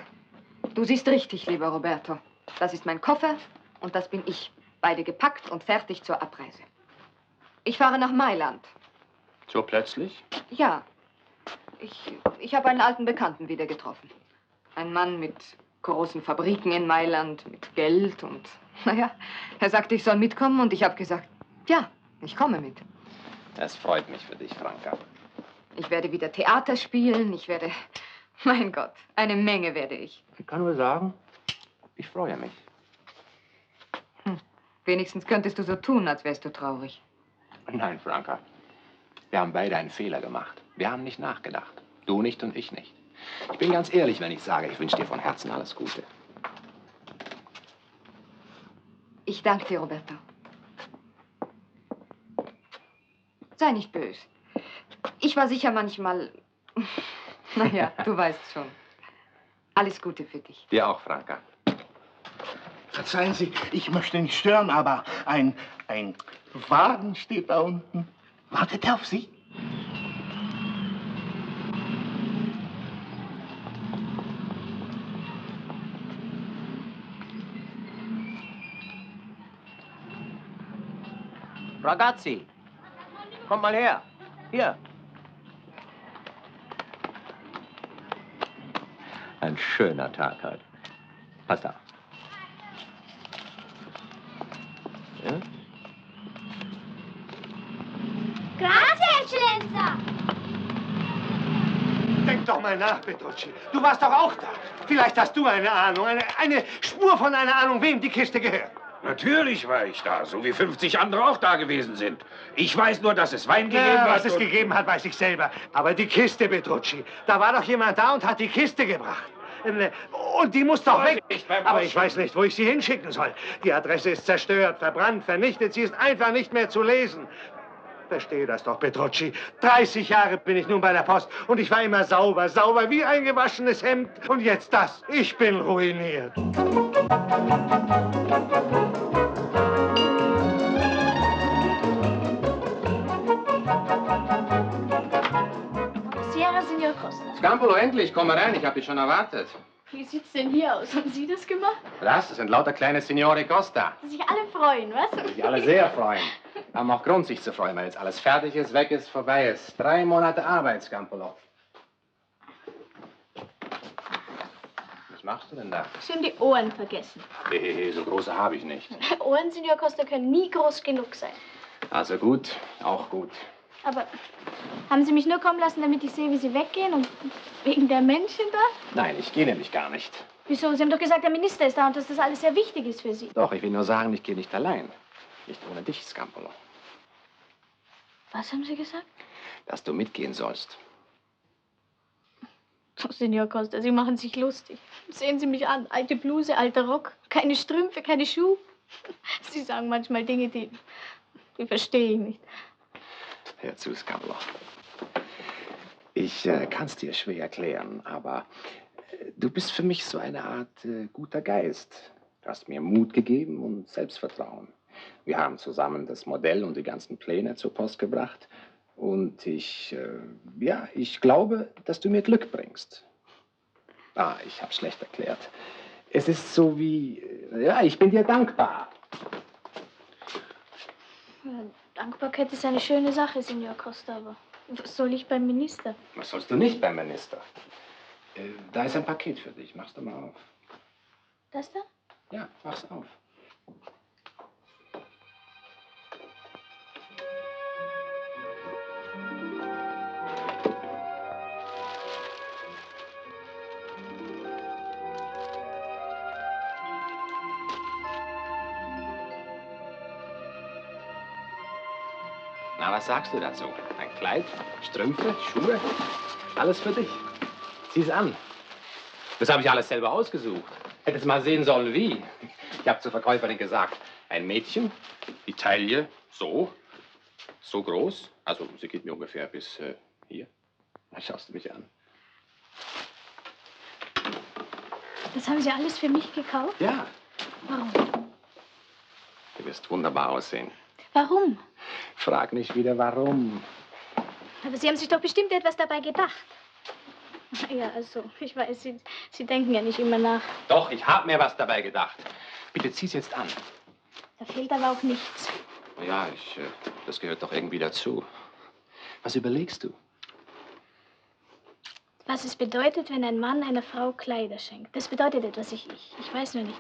du siehst richtig, lieber Roberto. Das ist mein Koffer und das bin ich. Beide gepackt und fertig zur Abreise. Ich fahre nach Mailand. So plötzlich? Ja. Ich habe einen alten Bekannten wieder getroffen. Ein Mann mit großen Fabriken in Mailand, mit Geld und... Naja, er sagte, ich soll mitkommen und ich habe gesagt, ja, ich komme mit. Es freut mich für dich, Franca. Ich werde wieder Theater spielen, ich werde... Mein Gott, eine Menge werde ich. Ich kann nur sagen, ich freue mich. Wenigstens könntest du so tun, als wärst du traurig. Nein, Franca. Wir haben beide einen Fehler gemacht. Wir haben nicht nachgedacht. Du nicht und ich nicht. Ich bin ganz ehrlich, wenn ich sage, ich wünsche dir von Herzen alles Gute. Ich danke dir, Roberto. Sei nicht böse. Ich war sicher manchmal... Naja, du weißt schon. Alles Gute für dich. Dir auch, Franca. Verzeihen Sie, ich möchte nicht stören, aber ein Wagen steht da unten. Wartet er auf Sie? Ragazzi, kommt mal her. Hier. Ein schöner Tag heute. Pass auf. Ja? Grazie, Eccellenza. Denk doch mal nach, Petrucci. Du warst doch auch da. Vielleicht hast du eine Ahnung, eine Spur von einer Ahnung, wem die Kiste gehört. Natürlich war ich da, so wie 50 andere auch da gewesen sind. Ich weiß nur, dass es Wein gegeben hat. Was es gegeben hat, weiß ich selber. Aber die Kiste, Petrucci, da war doch jemand da und hat die Kiste gebracht. Und die muss doch weg. Aber ich weiß nicht, wo ich sie hinschicken soll. Die Adresse ist zerstört, verbrannt, vernichtet. Sie ist einfach nicht mehr zu lesen. Verstehe das doch, Petrucci. 30 Jahre bin ich nun bei der Post und ich war immer sauber, sauber wie ein gewaschenes Hemd. Und jetzt das. Ich bin ruiniert. Costa. Scampolo, endlich, komm mal rein, ich habe dich schon erwartet. Wie sieht's denn hier aus? Haben Sie das gemacht? Das sind lauter kleine Signore Costa. Dass sich alle freuen, was? Die sich alle sehr freuen. Haben auch Grund, sich zu freuen, weil jetzt alles fertig ist, weg ist, vorbei ist. 3 Monate Arbeit, Scampolo. Was machst du denn da? Sie haben die Ohren vergessen. Hehehe, so große habe ich nicht. Ohren, Signor Costa, können nie groß genug sein. Also gut, auch gut. Aber haben Sie mich nur kommen lassen, damit ich sehe, wie Sie weggehen und wegen der Männchen da? Nein, ich gehe nämlich gar nicht. Wieso? Sie haben doch gesagt, der Minister ist da und dass das alles sehr wichtig ist für Sie. Doch, ich will nur sagen, ich gehe nicht allein. Nicht ohne dich, Scampolo. Was haben Sie gesagt? Dass du mitgehen sollst. Oh, Signor Costa, Sie machen sich lustig. Sehen Sie mich an. Alte Bluse, alter Rock, keine Strümpfe, keine Schuhe. Sie sagen manchmal Dinge, die verstehe ich nicht. Hör zu, Scampolo. Ich kann es dir schwer erklären, aber du bist für mich so eine Art guter Geist. Du hast mir Mut gegeben und Selbstvertrauen. Wir haben zusammen das Modell und die ganzen Pläne zur Post gebracht. Und ich glaube, dass du mir Glück bringst. Ah, ich hab's schlecht erklärt. Es ist so wie, ich bin dir dankbar. Ja, Dankbarkeit ist eine schöne Sache, Signor Costa, aber was soll ich beim Minister? Was sollst du nicht beim Minister? Da ist ein Paket für dich. Mach's doch mal auf. Das da? Ja, mach's auf. Na, was sagst du dazu? Ein Kleid, Strümpfe, Schuhe, alles für dich. Zieh's an. Das habe ich alles selber ausgesucht. Hättest mal sehen sollen, wie. Ich habe zur Verkäuferin gesagt, ein Mädchen, die Taille so groß. Also, sie geht mir ungefähr bis hier. Da schaust du mich an. Das haben Sie alles für mich gekauft? Ja. Warum? Du wirst wunderbar aussehen. Warum? Frag nicht wieder, warum. Aber Sie haben sich doch bestimmt etwas dabei gedacht. Ja, also, ich weiß, Sie denken ja nicht immer nach. Doch, ich habe mir was dabei gedacht. Bitte zieh's jetzt an. Da fehlt aber auch nichts. Ja, das gehört doch irgendwie dazu. Was überlegst du? Was es bedeutet, wenn ein Mann einer Frau Kleider schenkt. Das bedeutet etwas, ich weiß nur nicht.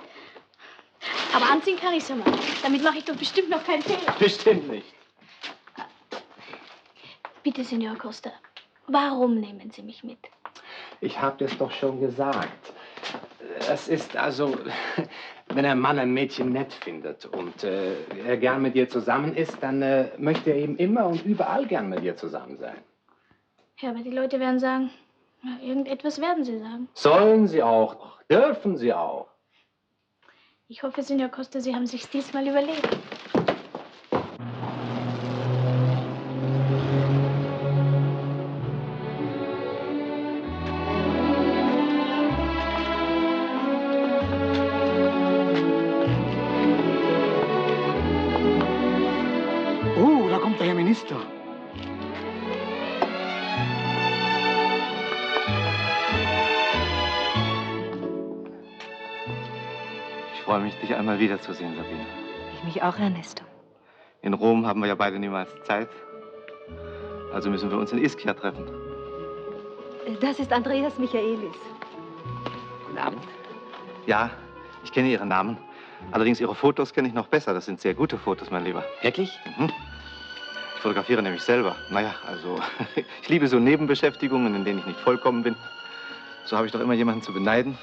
Aber anziehen kann ich's ja mal. Damit mache ich doch bestimmt noch keinen Fehler. Bestimmt nicht. Bitte, Signor Costa, warum nehmen Sie mich mit? Ich habe das doch schon gesagt. Es ist also, wenn ein Mann ein Mädchen nett findet und er gern mit ihr zusammen ist, dann möchte er eben immer und überall gern mit ihr zusammen sein. Ja, aber die Leute werden sagen, ja, irgendetwas werden sie sagen. Sollen sie auch, dürfen sie auch. Ich hoffe, Signor Costa, Sie haben sich's diesmal überlegt. Oh, da kommt der Herr Minister. Ich freue mich, dich einmal wiederzusehen, Sabine. Ich mich auch, Ernesto. In Rom haben wir ja beide niemals Zeit. Also müssen wir uns in Ischia treffen. Das ist Andreas Michaelis. Guten Abend. Ja, ich kenne Ihren Namen. Allerdings Ihre Fotos kenne ich noch besser. Das sind sehr gute Fotos, mein Lieber. Wirklich? Mhm. Ich fotografiere nämlich selber. Naja, also ich liebe so Nebenbeschäftigungen, in denen ich nicht vollkommen bin. So habe ich doch immer jemanden zu beneiden.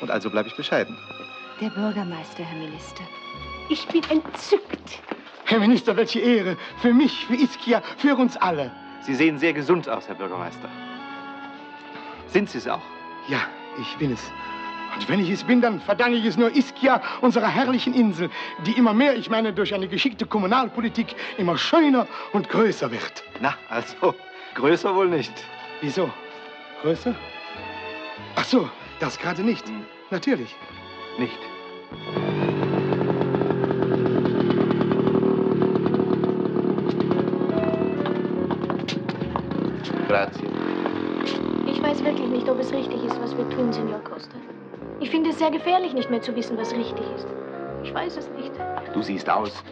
Und also bleibe ich bescheiden. Der Bürgermeister, Herr Minister. Ich bin entzückt. Herr Minister, welche Ehre. Für mich, für Ischia, für uns alle. Sie sehen sehr gesund aus, Herr Bürgermeister. Sind Sie es auch? Ja, ich bin es. Und wenn ich es bin, dann verdanke ich es nur Ischia, unserer herrlichen Insel, die immer mehr, ich meine, durch eine geschickte Kommunalpolitik immer schöner und größer wird. Na, also, größer wohl nicht. Wieso? Größer? Ach so, das gerade nicht. Natürlich. Nicht. Ich Ich weiß wirklich nicht, ob es richtig ist, was wir tun, Signor Costa. Ich finde es sehr gefährlich, nicht mehr zu wissen, was richtig ist. Ich weiß es nicht. Du siehst aus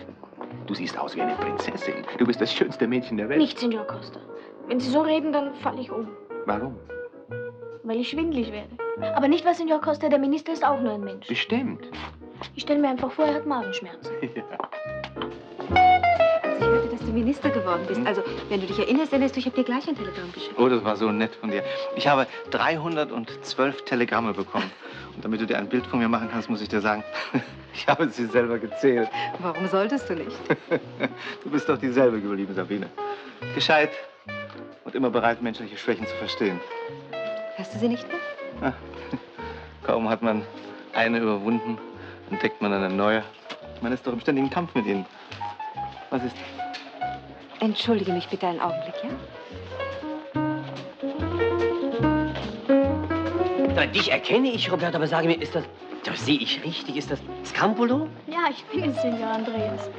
wie eine Prinzessin. Du bist das schönste Mädchen der Welt. Nicht, Signor Costa. Wenn Sie so reden, dann falle ich um. Warum? Weil ich schwindelig werde. Aber nicht, was Signor Costa, der Minister ist auch nur ein Mensch. Bestimmt. Ich stelle mir einfach vor, er hat Magenschmerzen. Als ich hörte, dass du Minister geworden bist, also, wenn du dich erinnerst, ich habe dir gleich ein Telegramm geschickt. Oh, das war so nett von dir. Ich habe 312 Telegramme bekommen. Und damit du dir ein Bild von mir machen kannst, muss ich dir sagen, ich habe sie selber gezählt. Warum solltest du nicht? Du bist doch dieselbe geblieben, Sabine. Gescheit und immer bereit, menschliche Schwächen zu verstehen. Hast du sie nicht mehr? Ah, kaum hat man eine überwunden, entdeckt man eine neue. Man ist doch im ständigen Kampf mit ihnen. Was ist? Entschuldige mich bitte einen Augenblick, ja? Dich erkenne ich, Roberto, aber sage mir, ist das sehe ich richtig, ist das Scampolo? Ja, ich bin es, Signor Andreas.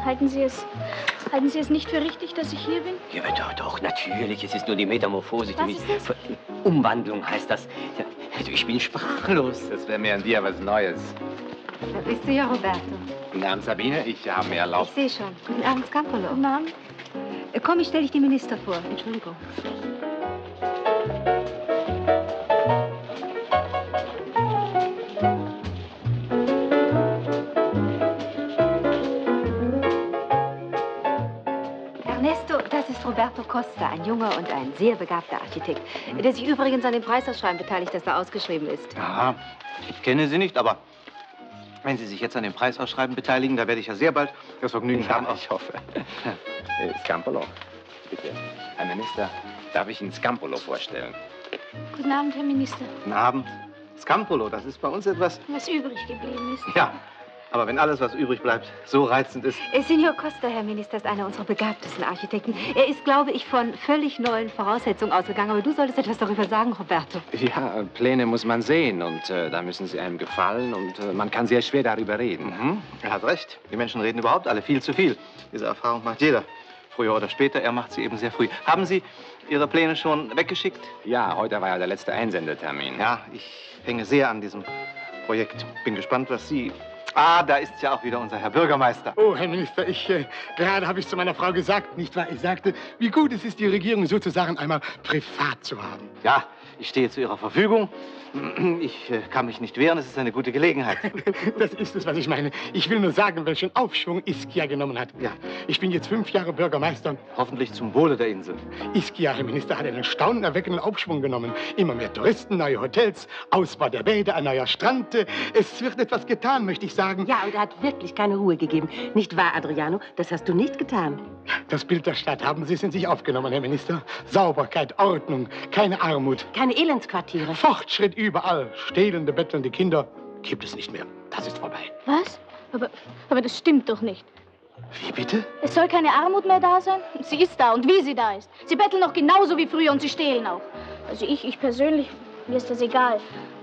Halten Sie es nicht für richtig, dass ich hier bin? Ja, doch, natürlich. Es ist nur die Metamorphose. Was ist das? Umwandlung heißt das. Ja, also ich bin sprachlos. Das wäre mir an dir was Neues. Da bist du ja, Roberto. Guten Abend, Sabine. Ich habe mir erlaubt. Ich sehe schon. Guten Abend, Scampolo. Guten Abend. Komm, ich stelle dich dem Minister vor. Entschuldigung. Ernesto, das ist Roberto Costa, ein junger und ein sehr begabter Architekt, der sich übrigens an dem Preisausschreiben beteiligt, das da ausgeschrieben ist. Aha, ich kenne Sie nicht, aber wenn Sie sich jetzt an dem Preisausschreiben beteiligen, da werde ich ja sehr bald das Vergnügen haben. Ich hoffe. Scampolo, bitte. Herr Minister, darf ich Ihnen Scampolo vorstellen? Guten Abend, Herr Minister. Guten Abend. Scampolo, das ist bei uns etwas... Was übrig geblieben ist. Ja, aber wenn alles, was übrig bleibt, so reizend ist... Signor Costa, Herr Minister, ist einer unserer begabtesten Architekten. Er ist, glaube ich, von völlig neuen Voraussetzungen ausgegangen. Aber du solltest etwas darüber sagen, Roberto. Ja, Pläne muss man sehen und da müssen sie einem gefallen und man kann sehr schwer darüber reden. Mhm. Er hat recht. Die Menschen reden überhaupt alle viel zu viel. Diese Erfahrung macht jeder. Früher oder später, er macht sie eben sehr früh. Haben Sie Ihre Pläne schon weggeschickt? Ja, heute war ja der letzte Einsendetermin. Ja, ich hänge sehr an diesem Projekt. Bin gespannt, was Sie... Ah, da ist ja auch wieder unser Herr Bürgermeister. Oh, Herr Minister, gerade habe ich zu meiner Frau gesagt, nicht wahr? Ich sagte, wie gut es ist, die Regierung sozusagen einmal privat zu haben. Ja, ich stehe zu Ihrer Verfügung. Ich kann mich nicht wehren, es ist eine gute Gelegenheit. Das ist es, was ich meine. Ich will nur sagen, welchen Aufschwung Ischia genommen hat. Ja. Ich bin jetzt 5 Jahre Bürgermeister. Hoffentlich zum Wohle der Insel. Ischia, Herr Minister, hat einen staunenerweckenden Aufschwung genommen. Immer mehr Touristen, neue Hotels, Ausbau der Bäder, ein neuer Strand. Es wird etwas getan, möchte ich sagen. Ja, und er hat wirklich keine Ruhe gegeben. Nicht wahr, Adriano? Das hast du nicht getan. Das Bild der Stadt haben Sie es in sich aufgenommen, Herr Minister. Sauberkeit, Ordnung, keine Armut. Keine Elendsquartiere. Fortschritt überall. Stehlende, bettelnde Kinder gibt es nicht mehr. Das ist vorbei. Was? Aber das stimmt doch nicht. Wie bitte? Es soll keine Armut mehr da sein? Sie ist da und wie sie da ist. Sie betteln noch genauso wie früher und sie stehlen auch. Also ich persönlich, mir ist das egal.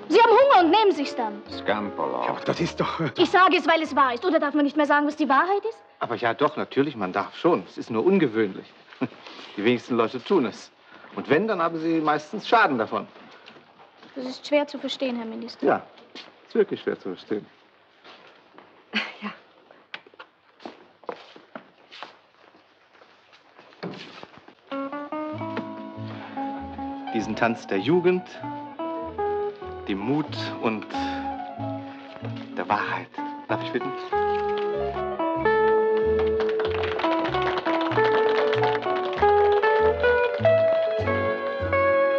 Sie haben Hunger und nehmen sich's dann. Scampolo. Ja, das ist doch... Ich sage es, weil es wahr ist. Oder darf man nicht mehr sagen, was die Wahrheit ist? Aber ja, doch, natürlich, man darf schon. Es ist nur ungewöhnlich. Die wenigsten Leute tun es. Und wenn, dann haben sie meistens Schaden davon. Das ist schwer zu verstehen, Herr Minister. Ja, ist wirklich schwer zu verstehen. Ja. Diesen Tanz der Jugend, dem Mut und der Wahrheit. Darf ich bitten?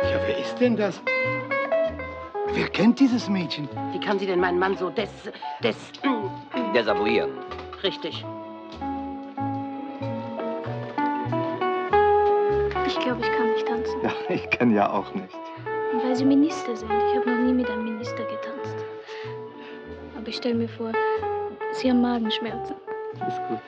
Ja, wer ist denn das? Wer kennt dieses Mädchen? Wie kann sie denn meinen Mann so Desavouieren. Richtig. Ich glaube, ich kann nicht tanzen. Ja, ich kann ja auch nicht. Und weil Sie Minister sind. Ich habe noch nie mit einem Minister getanzt. Aber ich stelle mir vor, Sie haben Magenschmerzen. Ist gut.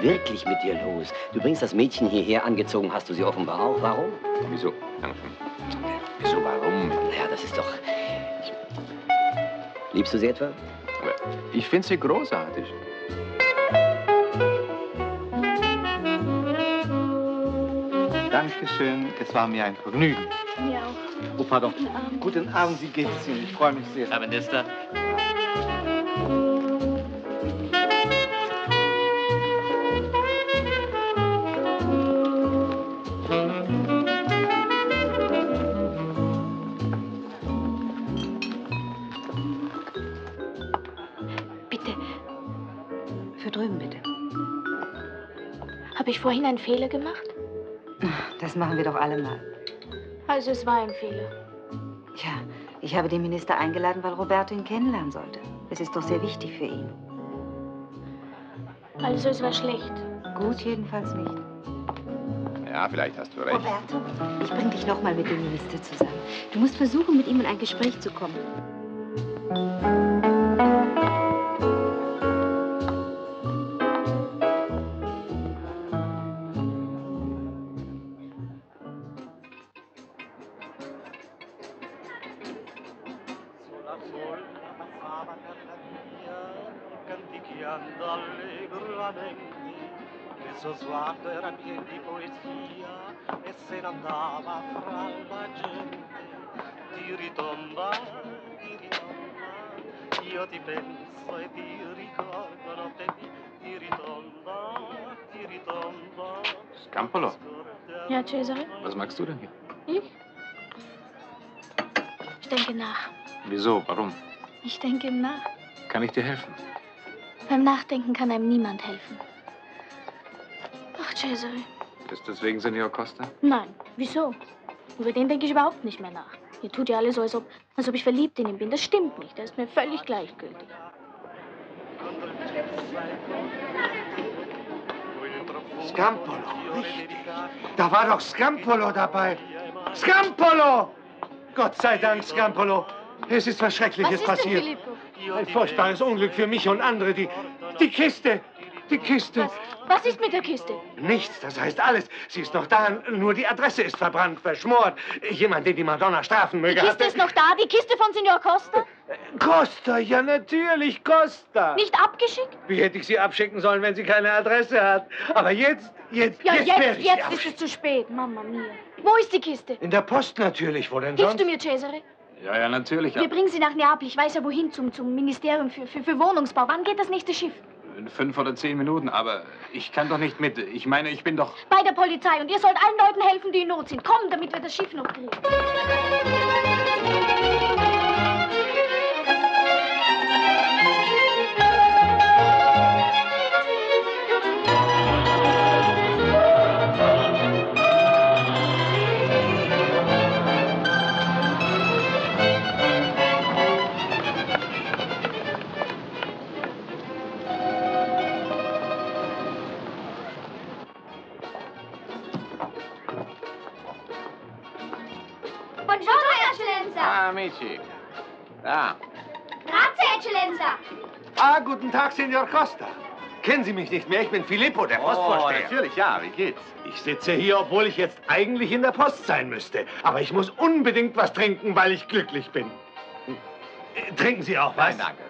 wirklich mit dir los? Du bringst das Mädchen hierher, angezogen hast du sie offenbar auch. Warum? Wieso? Wieso, warum? Naja, das ist doch... Liebst du sie etwa? Aber ich finde sie großartig. Dankeschön, es war mir ein Vergnügen. Mir auch. Oh, pardon. Guten Abend, wie geht's Ihnen? Ich freue mich sehr. Aber Nester. Bitte, Für drüben, bitte. habe ich vorhin einen Fehler gemacht? Das machen wir doch alle mal. Also es war ein Fehler. Ja, ich habe den Minister eingeladen, weil Roberto ihn kennenlernen sollte. Es ist doch sehr wichtig für ihn. Also es war schlecht. Gut jedenfalls nicht. Ja, vielleicht hast du recht. Roberto, ich bring dich noch mal mit dem Minister zusammen. Du musst versuchen, mit ihm in ein Gespräch zu kommen. Canticchiando allegramente, il suo sguardo era pieno di poesia e se ne andava fra la gente. Ti ritomba, io ti penso e ti ricordo notte ti ritomba. Scampolo, Ja, Cesare? was magst du denn hier? Ich? Ich denke nach. Wieso? Warum? Ich denke nach. Kann ich dir helfen? Beim Nachdenken kann einem niemand helfen. Ach, Cesare. Ist das wegen Senor Costa? Nein, wieso? Über den denke ich überhaupt nicht mehr nach. Ihr tut ja alle so, als ob ich verliebt in ihn bin. Das stimmt nicht. Er ist mir völlig gleichgültig. Scampolo, richtig. Da war doch Scampolo dabei. Scampolo! Gott sei Dank, Scampolo. Es ist was Schreckliches passiert. Ein furchtbares Unglück für mich und andere. Die Kiste. Die Kiste. Was ist mit der Kiste? Nichts, das heißt alles. Sie ist noch da, nur die Adresse ist verbrannt, verschmort. Jemand, den die Madonna strafen möge. Die Kiste ist noch da, die Kiste von Signor Costa? Costa, ja natürlich, Costa. Nicht abgeschickt? Wie hätte ich sie abschicken sollen, wenn sie keine Adresse hat? Aber jetzt werde ich sie Jetzt abschicken. ist es zu spät, Mama mia. Wo ist die Kiste? In der Post natürlich, wo denn Hilfst sonst? du mir, Cesare? Ja, natürlich. Wir bringen sie nach Neapel. Ich weiß ja wohin, zum Ministerium für Wohnungsbau. Wann geht das nächste Schiff? In 5 oder 10 Minuten, aber ich kann doch nicht mit. Ich meine, ich bin doch... Bei der Polizei. Und ihr sollt allen Leuten helfen, die in Not sind. Kommt, damit wir das Schiff noch kriegen. Buongiorno, Eccellenza. Ah, amici. Da. Grazie, Eccellenza. Ah, guten Tag, Signor Costa. Kennen Sie mich nicht mehr? Ich bin Filippo, der Postvorsteher. natürlich, ja. Wie geht's? Ich sitze hier, obwohl ich jetzt eigentlich in der Post sein müsste. Aber ich muss unbedingt was trinken, weil ich glücklich bin. Trinken Sie auch was? Nein, danke.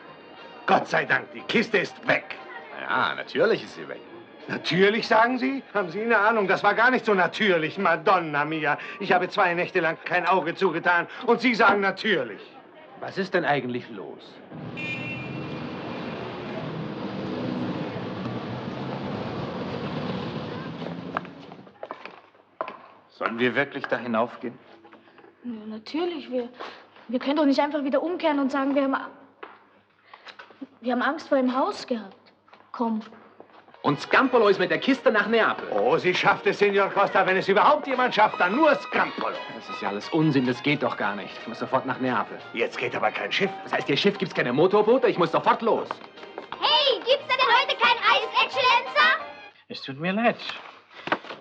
Gott sei Dank, die Kiste ist weg. Ja, natürlich ist sie weg. Natürlich, sagen Sie? Haben Sie eine Ahnung, das war gar nicht so natürlich, Madonna mia. Ich habe 2 Nächte lang kein Auge zugetan und Sie sagen natürlich. Was ist denn eigentlich los? Sollen wir wirklich da hinaufgehen? Ja, natürlich. Wir können doch nicht einfach wieder umkehren und sagen, wir haben Angst vor dem Haus gehabt. Komm. Und Scampolo ist mit der Kiste nach Neapel. Oh, sie schafft es, Signor Costa. Wenn es überhaupt jemand schafft, dann nur Scampolo. Das ist ja alles Unsinn, das geht doch gar nicht. Ich muss sofort nach Neapel. Jetzt geht aber kein Schiff. Das heißt, ihr Schiff gibt's keine Motorboote? Ich muss sofort los. Hey, gibt's da denn heute kein Eis, Eccellenza? Es tut mir leid.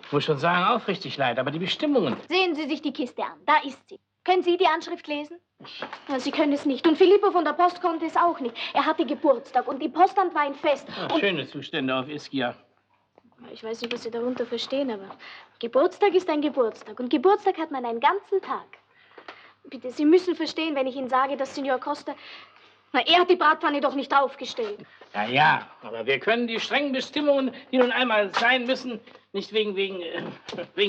Ich muss schon sagen, aufrichtig leid, aber die Bestimmungen. Sehen Sie sich die Kiste an. Da ist sie. Können Sie die Anschrift lesen? Ja, Sie können es nicht. Und Filippo von der Post konnte es auch nicht. Er hatte Geburtstag und die Postamt war ein Fest. Ach, schöne Zustände auf Ischia. Ich weiß nicht, was Sie darunter verstehen, aber Geburtstag ist ein Geburtstag. Und Geburtstag hat man einen ganzen Tag. Bitte, Sie müssen verstehen, wenn ich Ihnen sage, dass Signor Costa... Na, er hat die Bratpfanne doch nicht aufgestellt. Ja, ja, aber wir können die strengen Bestimmungen, die nun einmal sein müssen, nicht wegen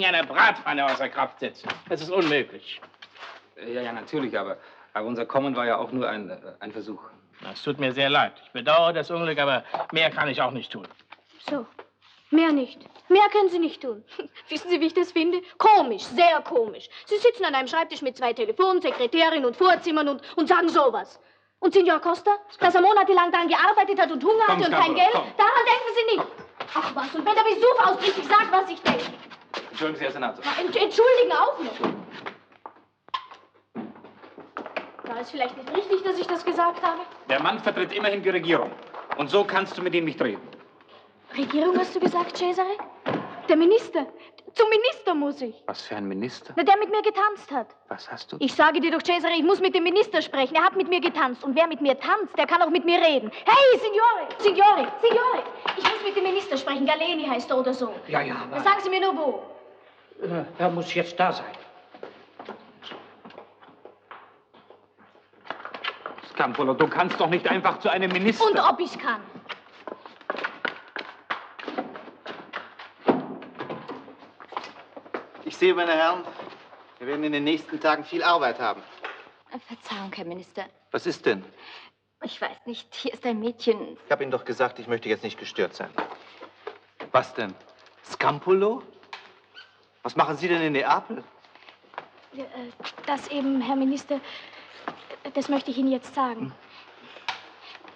einer Bratpfanne außer Kraft setzen. Das ist unmöglich. Ja, natürlich, aber unser Kommen war ja auch nur ein Versuch. Es tut mir sehr leid. Ich bedauere das Unglück, aber mehr kann ich auch nicht tun. So, mehr nicht. Mehr können Sie nicht tun. Wissen Sie, wie ich das finde? Komisch, sehr komisch. Sie sitzen an einem Schreibtisch mit 2 Telefonen, Sekretärin und Vorzimmern und sagen sowas. Und Signor Costa, dass er monatelang daran gearbeitet hat und Hunger hatte und kein Geld, daran denken Sie nicht. Ach was, und wenn der Besuch ausbricht, ich sag, was ich denke. Entschuldigen Sie, Herr Senator. Entschuldigen auch noch. War es vielleicht nicht richtig, dass ich das gesagt habe? Der Mann vertritt immerhin die Regierung. Und so kannst du mit ihm nicht reden. Regierung, hast du gesagt, Cesare? Der Minister. Zum Minister muss ich. Was für ein Minister? Na, der mit mir getanzt hat. Was hast du? Ich sage dir doch, Cesare, ich muss mit dem Minister sprechen. Er hat mit mir getanzt. Und wer mit mir tanzt, der kann auch mit mir reden. Hey, Signore! Ich muss mit dem Minister sprechen. Galeni heißt er oder so. Ja, ja. Dann sagen Sie mir nur wo. Er muss jetzt da sein. Scampolo, du kannst doch nicht einfach zu einem Minister... Und ob ich's kann. Ich sehe, meine Herren, wir werden in den nächsten Tagen viel Arbeit haben. Verzeihung, Herr Minister. Was ist denn? Ich weiß nicht, hier ist ein Mädchen. Ich habe Ihnen doch gesagt, ich möchte jetzt nicht gestört sein. Was denn? Scampolo? Was machen Sie denn in Neapel? Das eben, Herr Minister, das möchte ich Ihnen jetzt sagen.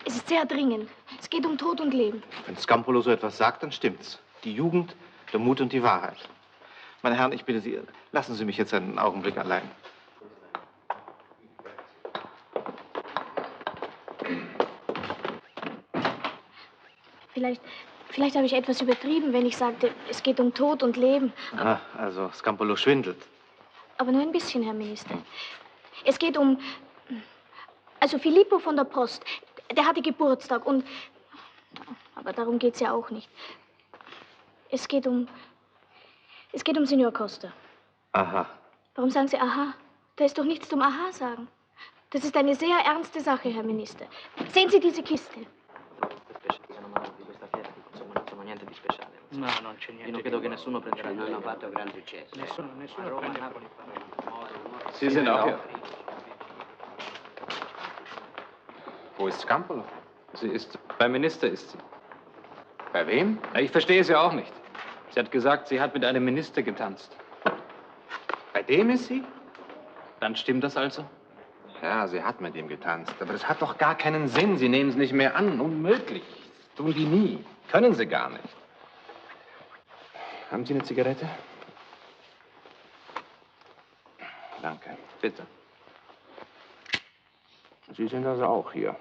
Es ist sehr dringend. Es geht um Tod und Leben. Wenn Scampolo so etwas sagt, dann stimmt's. Die Jugend, der Mut und die Wahrheit. Meine Herren, ich bitte Sie, lassen Sie mich jetzt einen Augenblick allein. Vielleicht habe ich etwas übertrieben, wenn ich sagte, es geht um Tod und Leben. Ah, also Scampolo schwindelt. Aber nur ein bisschen, Herr Minister. Es geht um... Also Filippo von der Post, der hatte Geburtstag und... Aber darum geht's ja auch nicht. Es geht um Signor Costa. Aha. Warum sagen Sie aha? Da ist doch nichts zum Aha sagen. Das ist eine sehr ernste Sache, Herr Minister. Sehen Sie diese Kiste? No, non c'è niente. Io non credo che nessuno prenderà il Nessuno fatto gran successo. Nessuno prende... Sie sind auch hier. Wo ist Scampolo? Sie ist... Beim Minister ist sie. Bei wem? Na, ich verstehe es ja auch nicht. Sie hat gesagt, sie hat mit einem Minister getanzt. Bei dem ist sie? Dann stimmt das also? Ja, sie hat mit ihm getanzt. Aber das hat doch gar keinen Sinn. Sie nehmen es nicht mehr an. Unmöglich. Das tun die nie. Können sie gar nicht. Haben Sie eine Zigarette? Danke. Bitte. Sie sind also auch hier.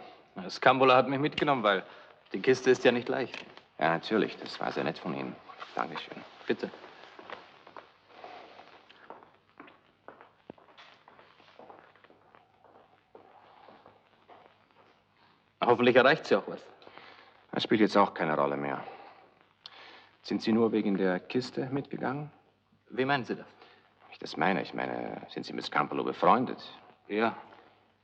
Scampolo hat mich mitgenommen, weil die Kiste ist ja nicht leicht. Ja, natürlich. Das war sehr nett von Ihnen. Dankeschön. Bitte. Hoffentlich erreicht sie auch was. Das spielt jetzt auch keine Rolle mehr. Sind Sie nur wegen der Kiste mitgegangen? Wie meinen Sie das? Ich das meine. Ich meine, sind Sie mit Scampolo befreundet? Ja.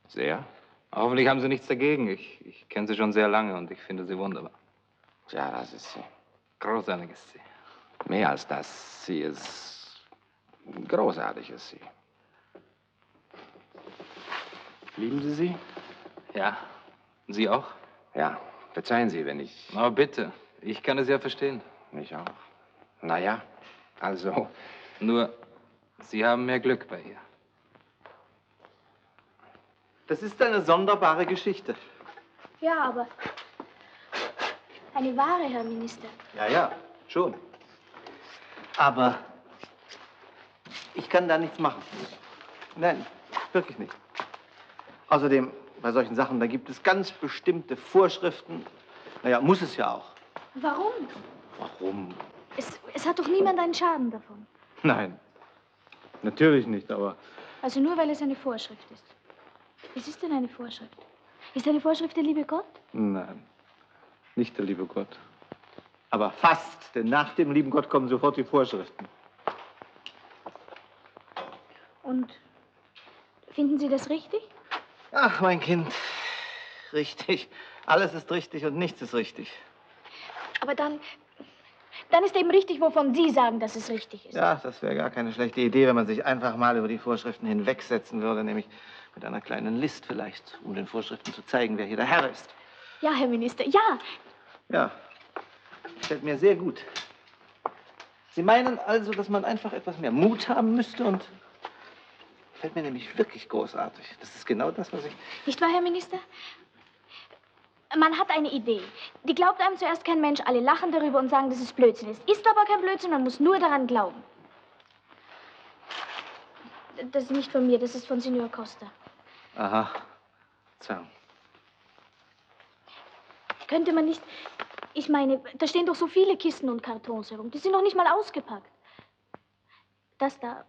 Sehr? Hoffentlich haben Sie nichts dagegen. Ich kenne Sie schon sehr lange und ich finde Sie wunderbar. Ja, das ist sie. Großartig ist sie. Mehr als das. Sie ist... großartig ist sie. Lieben Sie sie? Ja. Und Sie auch? Ja. Verzeihen Sie, wenn ich... Na, bitte. Ich kann es ja verstehen. Ich auch. Naja, also... Nur, Sie haben mehr Glück bei ihr. Das ist eine sonderbare Geschichte. Ja, aber... Eine wahre, Herr Minister. Ja, schon. Aber ich kann da nichts machen. Nein, wirklich nicht. Außerdem, bei solchen Sachen, da gibt es ganz bestimmte Vorschriften. Naja, muss es ja auch. Warum? Warum? Es hat doch niemand einen Schaden davon. Nein, natürlich nicht, aber... Also nur, weil es eine Vorschrift ist. Was ist denn eine Vorschrift? Ist eine Vorschrift der liebe Gott? Nein, nicht der liebe Gott. Aber fast, denn nach dem lieben Gott kommen sofort die Vorschriften. Und finden Sie das richtig? Ach, mein Kind, richtig. Alles ist richtig und nichts ist richtig. Aber dann ist eben richtig, wovon Sie sagen, dass es richtig ist. Ja, das wäre gar keine schlechte Idee, wenn man sich einfach mal über die Vorschriften hinwegsetzen würde, nämlich mit einer kleinen List vielleicht, um den Vorschriften zu zeigen, wer hier der Herr ist. Ja, Herr Minister, ja. Ja, gefällt mir sehr gut. Sie meinen also, dass man einfach etwas mehr Mut haben müsste und gefällt mir nämlich wirklich großartig. Das ist genau das, was ich... Nicht wahr, Herr Minister? Man hat eine Idee. Die glaubt einem zuerst kein Mensch. Alle lachen darüber und sagen, dass es Blödsinn ist. Ist aber kein Blödsinn, man muss nur daran glauben. Das ist nicht von mir, das ist von Signor Costa. Aha. So. Könnte man nicht... Ich meine, da stehen doch so viele Kisten und Kartons herum. Die sind noch nicht mal ausgepackt. Das da...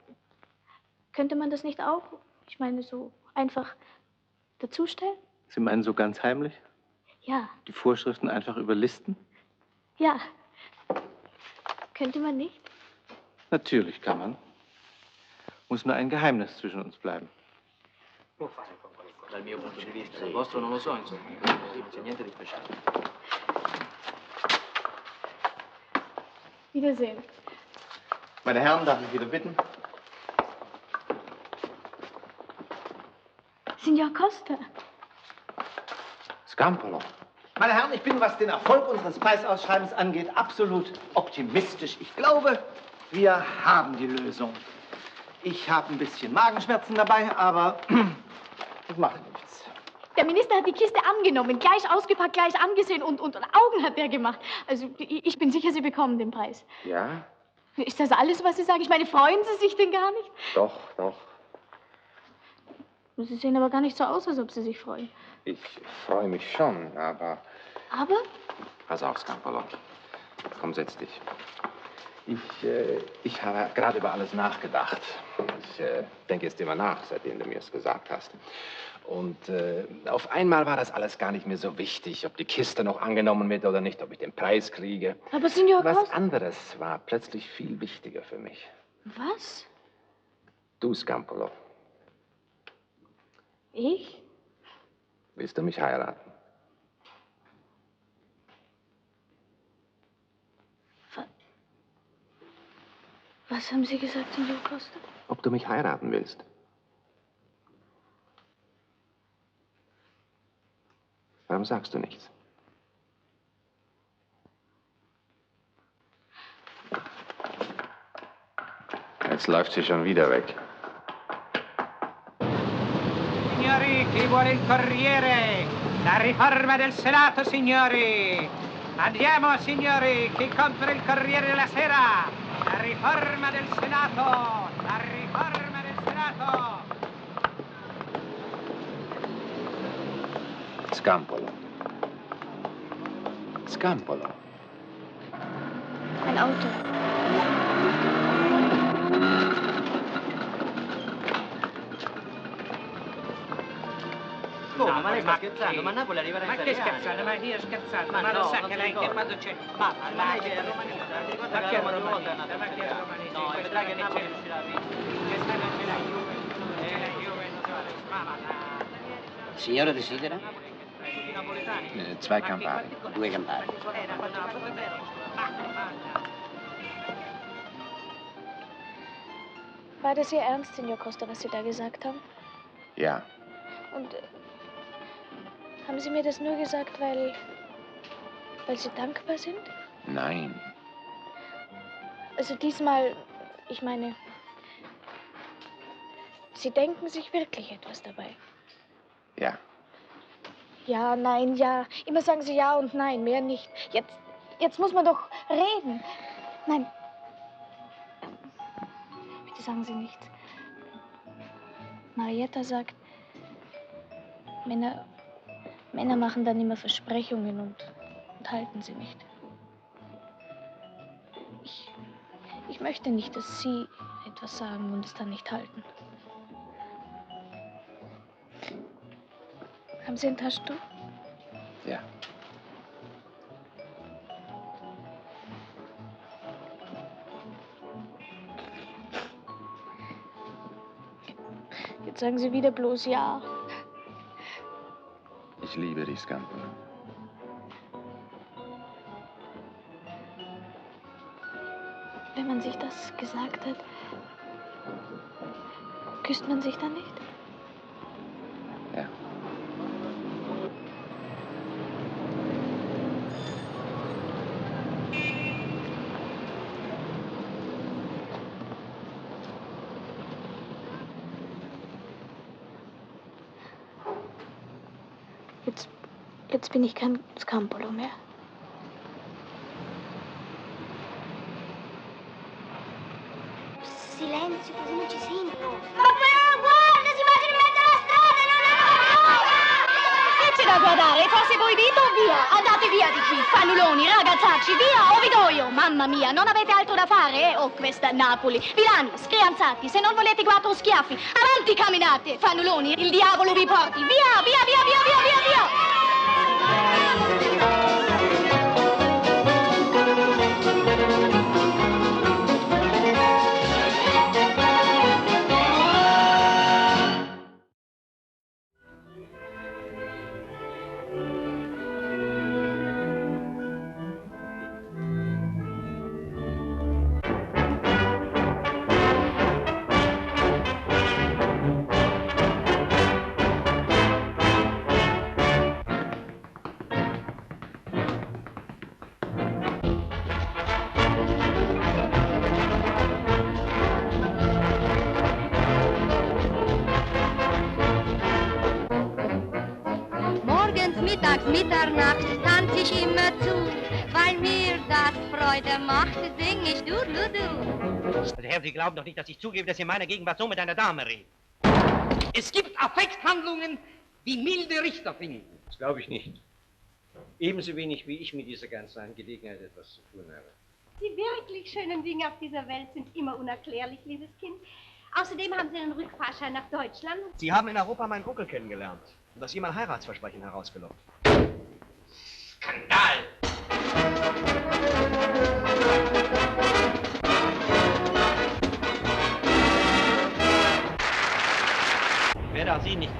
Könnte man das nicht auch, ich meine, so einfach dazustellen? Sie meinen so ganz heimlich? Ja, Die Vorschriften einfach überlisten? ja. Könnte man nicht? Natürlich kann man. Muss nur ein Geheimnis zwischen uns bleiben. Dal mio punto di vista, il vostro non lo so, insomma. Non c'è niente di speciale. Wiedersehen. Meine Herren, darf ich wieder bitten? Signor Costa. Scampolo. Meine Herren, ich bin, was den Erfolg unseres Preisausschreibens angeht, absolut optimistisch. Ich glaube, wir haben die Lösung. Ich habe ein bisschen Magenschmerzen dabei, aber das macht nichts. Der Minister hat die Kiste angenommen, gleich ausgepackt, gleich angesehen und Augen hat er gemacht. Also, ich bin sicher, Sie bekommen den Preis. Ja? Ist das alles, was Sie sagen? Ich meine, freuen Sie sich denn gar nicht? Doch, doch. Sie sehen aber gar nicht so aus, als ob Sie sich freuen. Ich freue mich schon, aber... Aber? Pass auf, Scampolo. Komm, setz dich. Ich habe gerade über alles nachgedacht. Ich denke jetzt immer nach, seitdem du mir es gesagt hast. Und auf einmal war das alles gar nicht mehr so wichtig, ob die Kiste noch angenommen wird oder nicht, ob ich den Preis kriege. Aber Signor Costa... Was anderes war plötzlich viel wichtiger für mich. Was? Du, Scampolo, Ich? willst du mich heiraten? Was haben Sie gesagt, Signor Costa? Ob du mich heiraten willst? Warum sagst du nichts? Jetzt läuft sie schon wieder weg. Signori, chi vuole il Corriere? La riforma del Senato, signori! Andiamo, signori! Chi compra il Corriere della Sera? La riforma del Senato! La riforma del Senato! Scampolo. Scampolo. Ein Auto. Come? Ma lei sta scherzando? Ma Napoli arriverà in Serie A. Ma che scherzando? Ma io scherzando? Ma lo sa che lei che quando c'è... Ma lei che è romanista. Ma che è romanista? Ma che è romanista? No, vedrà che Napoli riuscirà a vincere. Quest'anno c'è la Juve. C'è la Juve, non so. Ma Signore desidera? Zwei Campari. 2 Campari. War das Ihr Ernst, Signor Costa, was Sie da gesagt haben? Ja. Und haben Sie mir das nur gesagt, weil Sie dankbar sind? Nein. Also diesmal, ich meine, Sie denken sich wirklich etwas dabei. Ja. Ja, nein, ja. Immer sagen Sie ja und nein, mehr nicht. Jetzt muss man doch reden. Nein. Bitte sagen Sie nichts. Marietta sagt, Männer machen dann immer Versprechungen und halten sie nicht. Ich möchte nicht, dass Sie etwas sagen und es dann nicht halten. Haben Sie ein Taschentuch? Ja. sagen Sie wieder bloß ja. Ich liebe dich, Scampolo. Wenn man sich das gesagt hat, küsst man sich dann nicht? Ja. Jetzt bin ich kein Scampolo mehr. Silenzio, così non ci sentono. Ma guarda, si mangia in mezzo alla strada, Che c'è da guardare? Forse voi dite o via? Andate via di qui, fannuloni, ragazzacci, via o vi do io. Mamma mia, non avete altro da fare? Oh, questa Napoli. Vilani, screanzati, se non volete quattro schiaffi, avanti camminate, fannuloni, il diavolo vi porti. Via, via, via, via, via, via, via. Mittags, Mitternacht tanz ich immer zu, weil mir das Freude macht, sing ich du. Also Herr, Sie glauben doch nicht, dass ich zugebe, dass Sie in meiner Gegenwart so mit einer Dame reden. Es gibt Affekthandlungen, die milde Richter finden. Das glaube ich nicht. Ebenso wenig wie ich mit dieser ganzen Angelegenheit etwas zu tun habe. Die wirklich schönen Dinge auf dieser Welt sind immer unerklärlich, liebes Kind. Außerdem haben Sie einen Rückfahrschein nach Deutschland. Sie haben in Europa meinen Onkel kennengelernt und aus ihm ein Heiratsversprechen herausgelockt. Skandal! Ich werde auch Sie nicht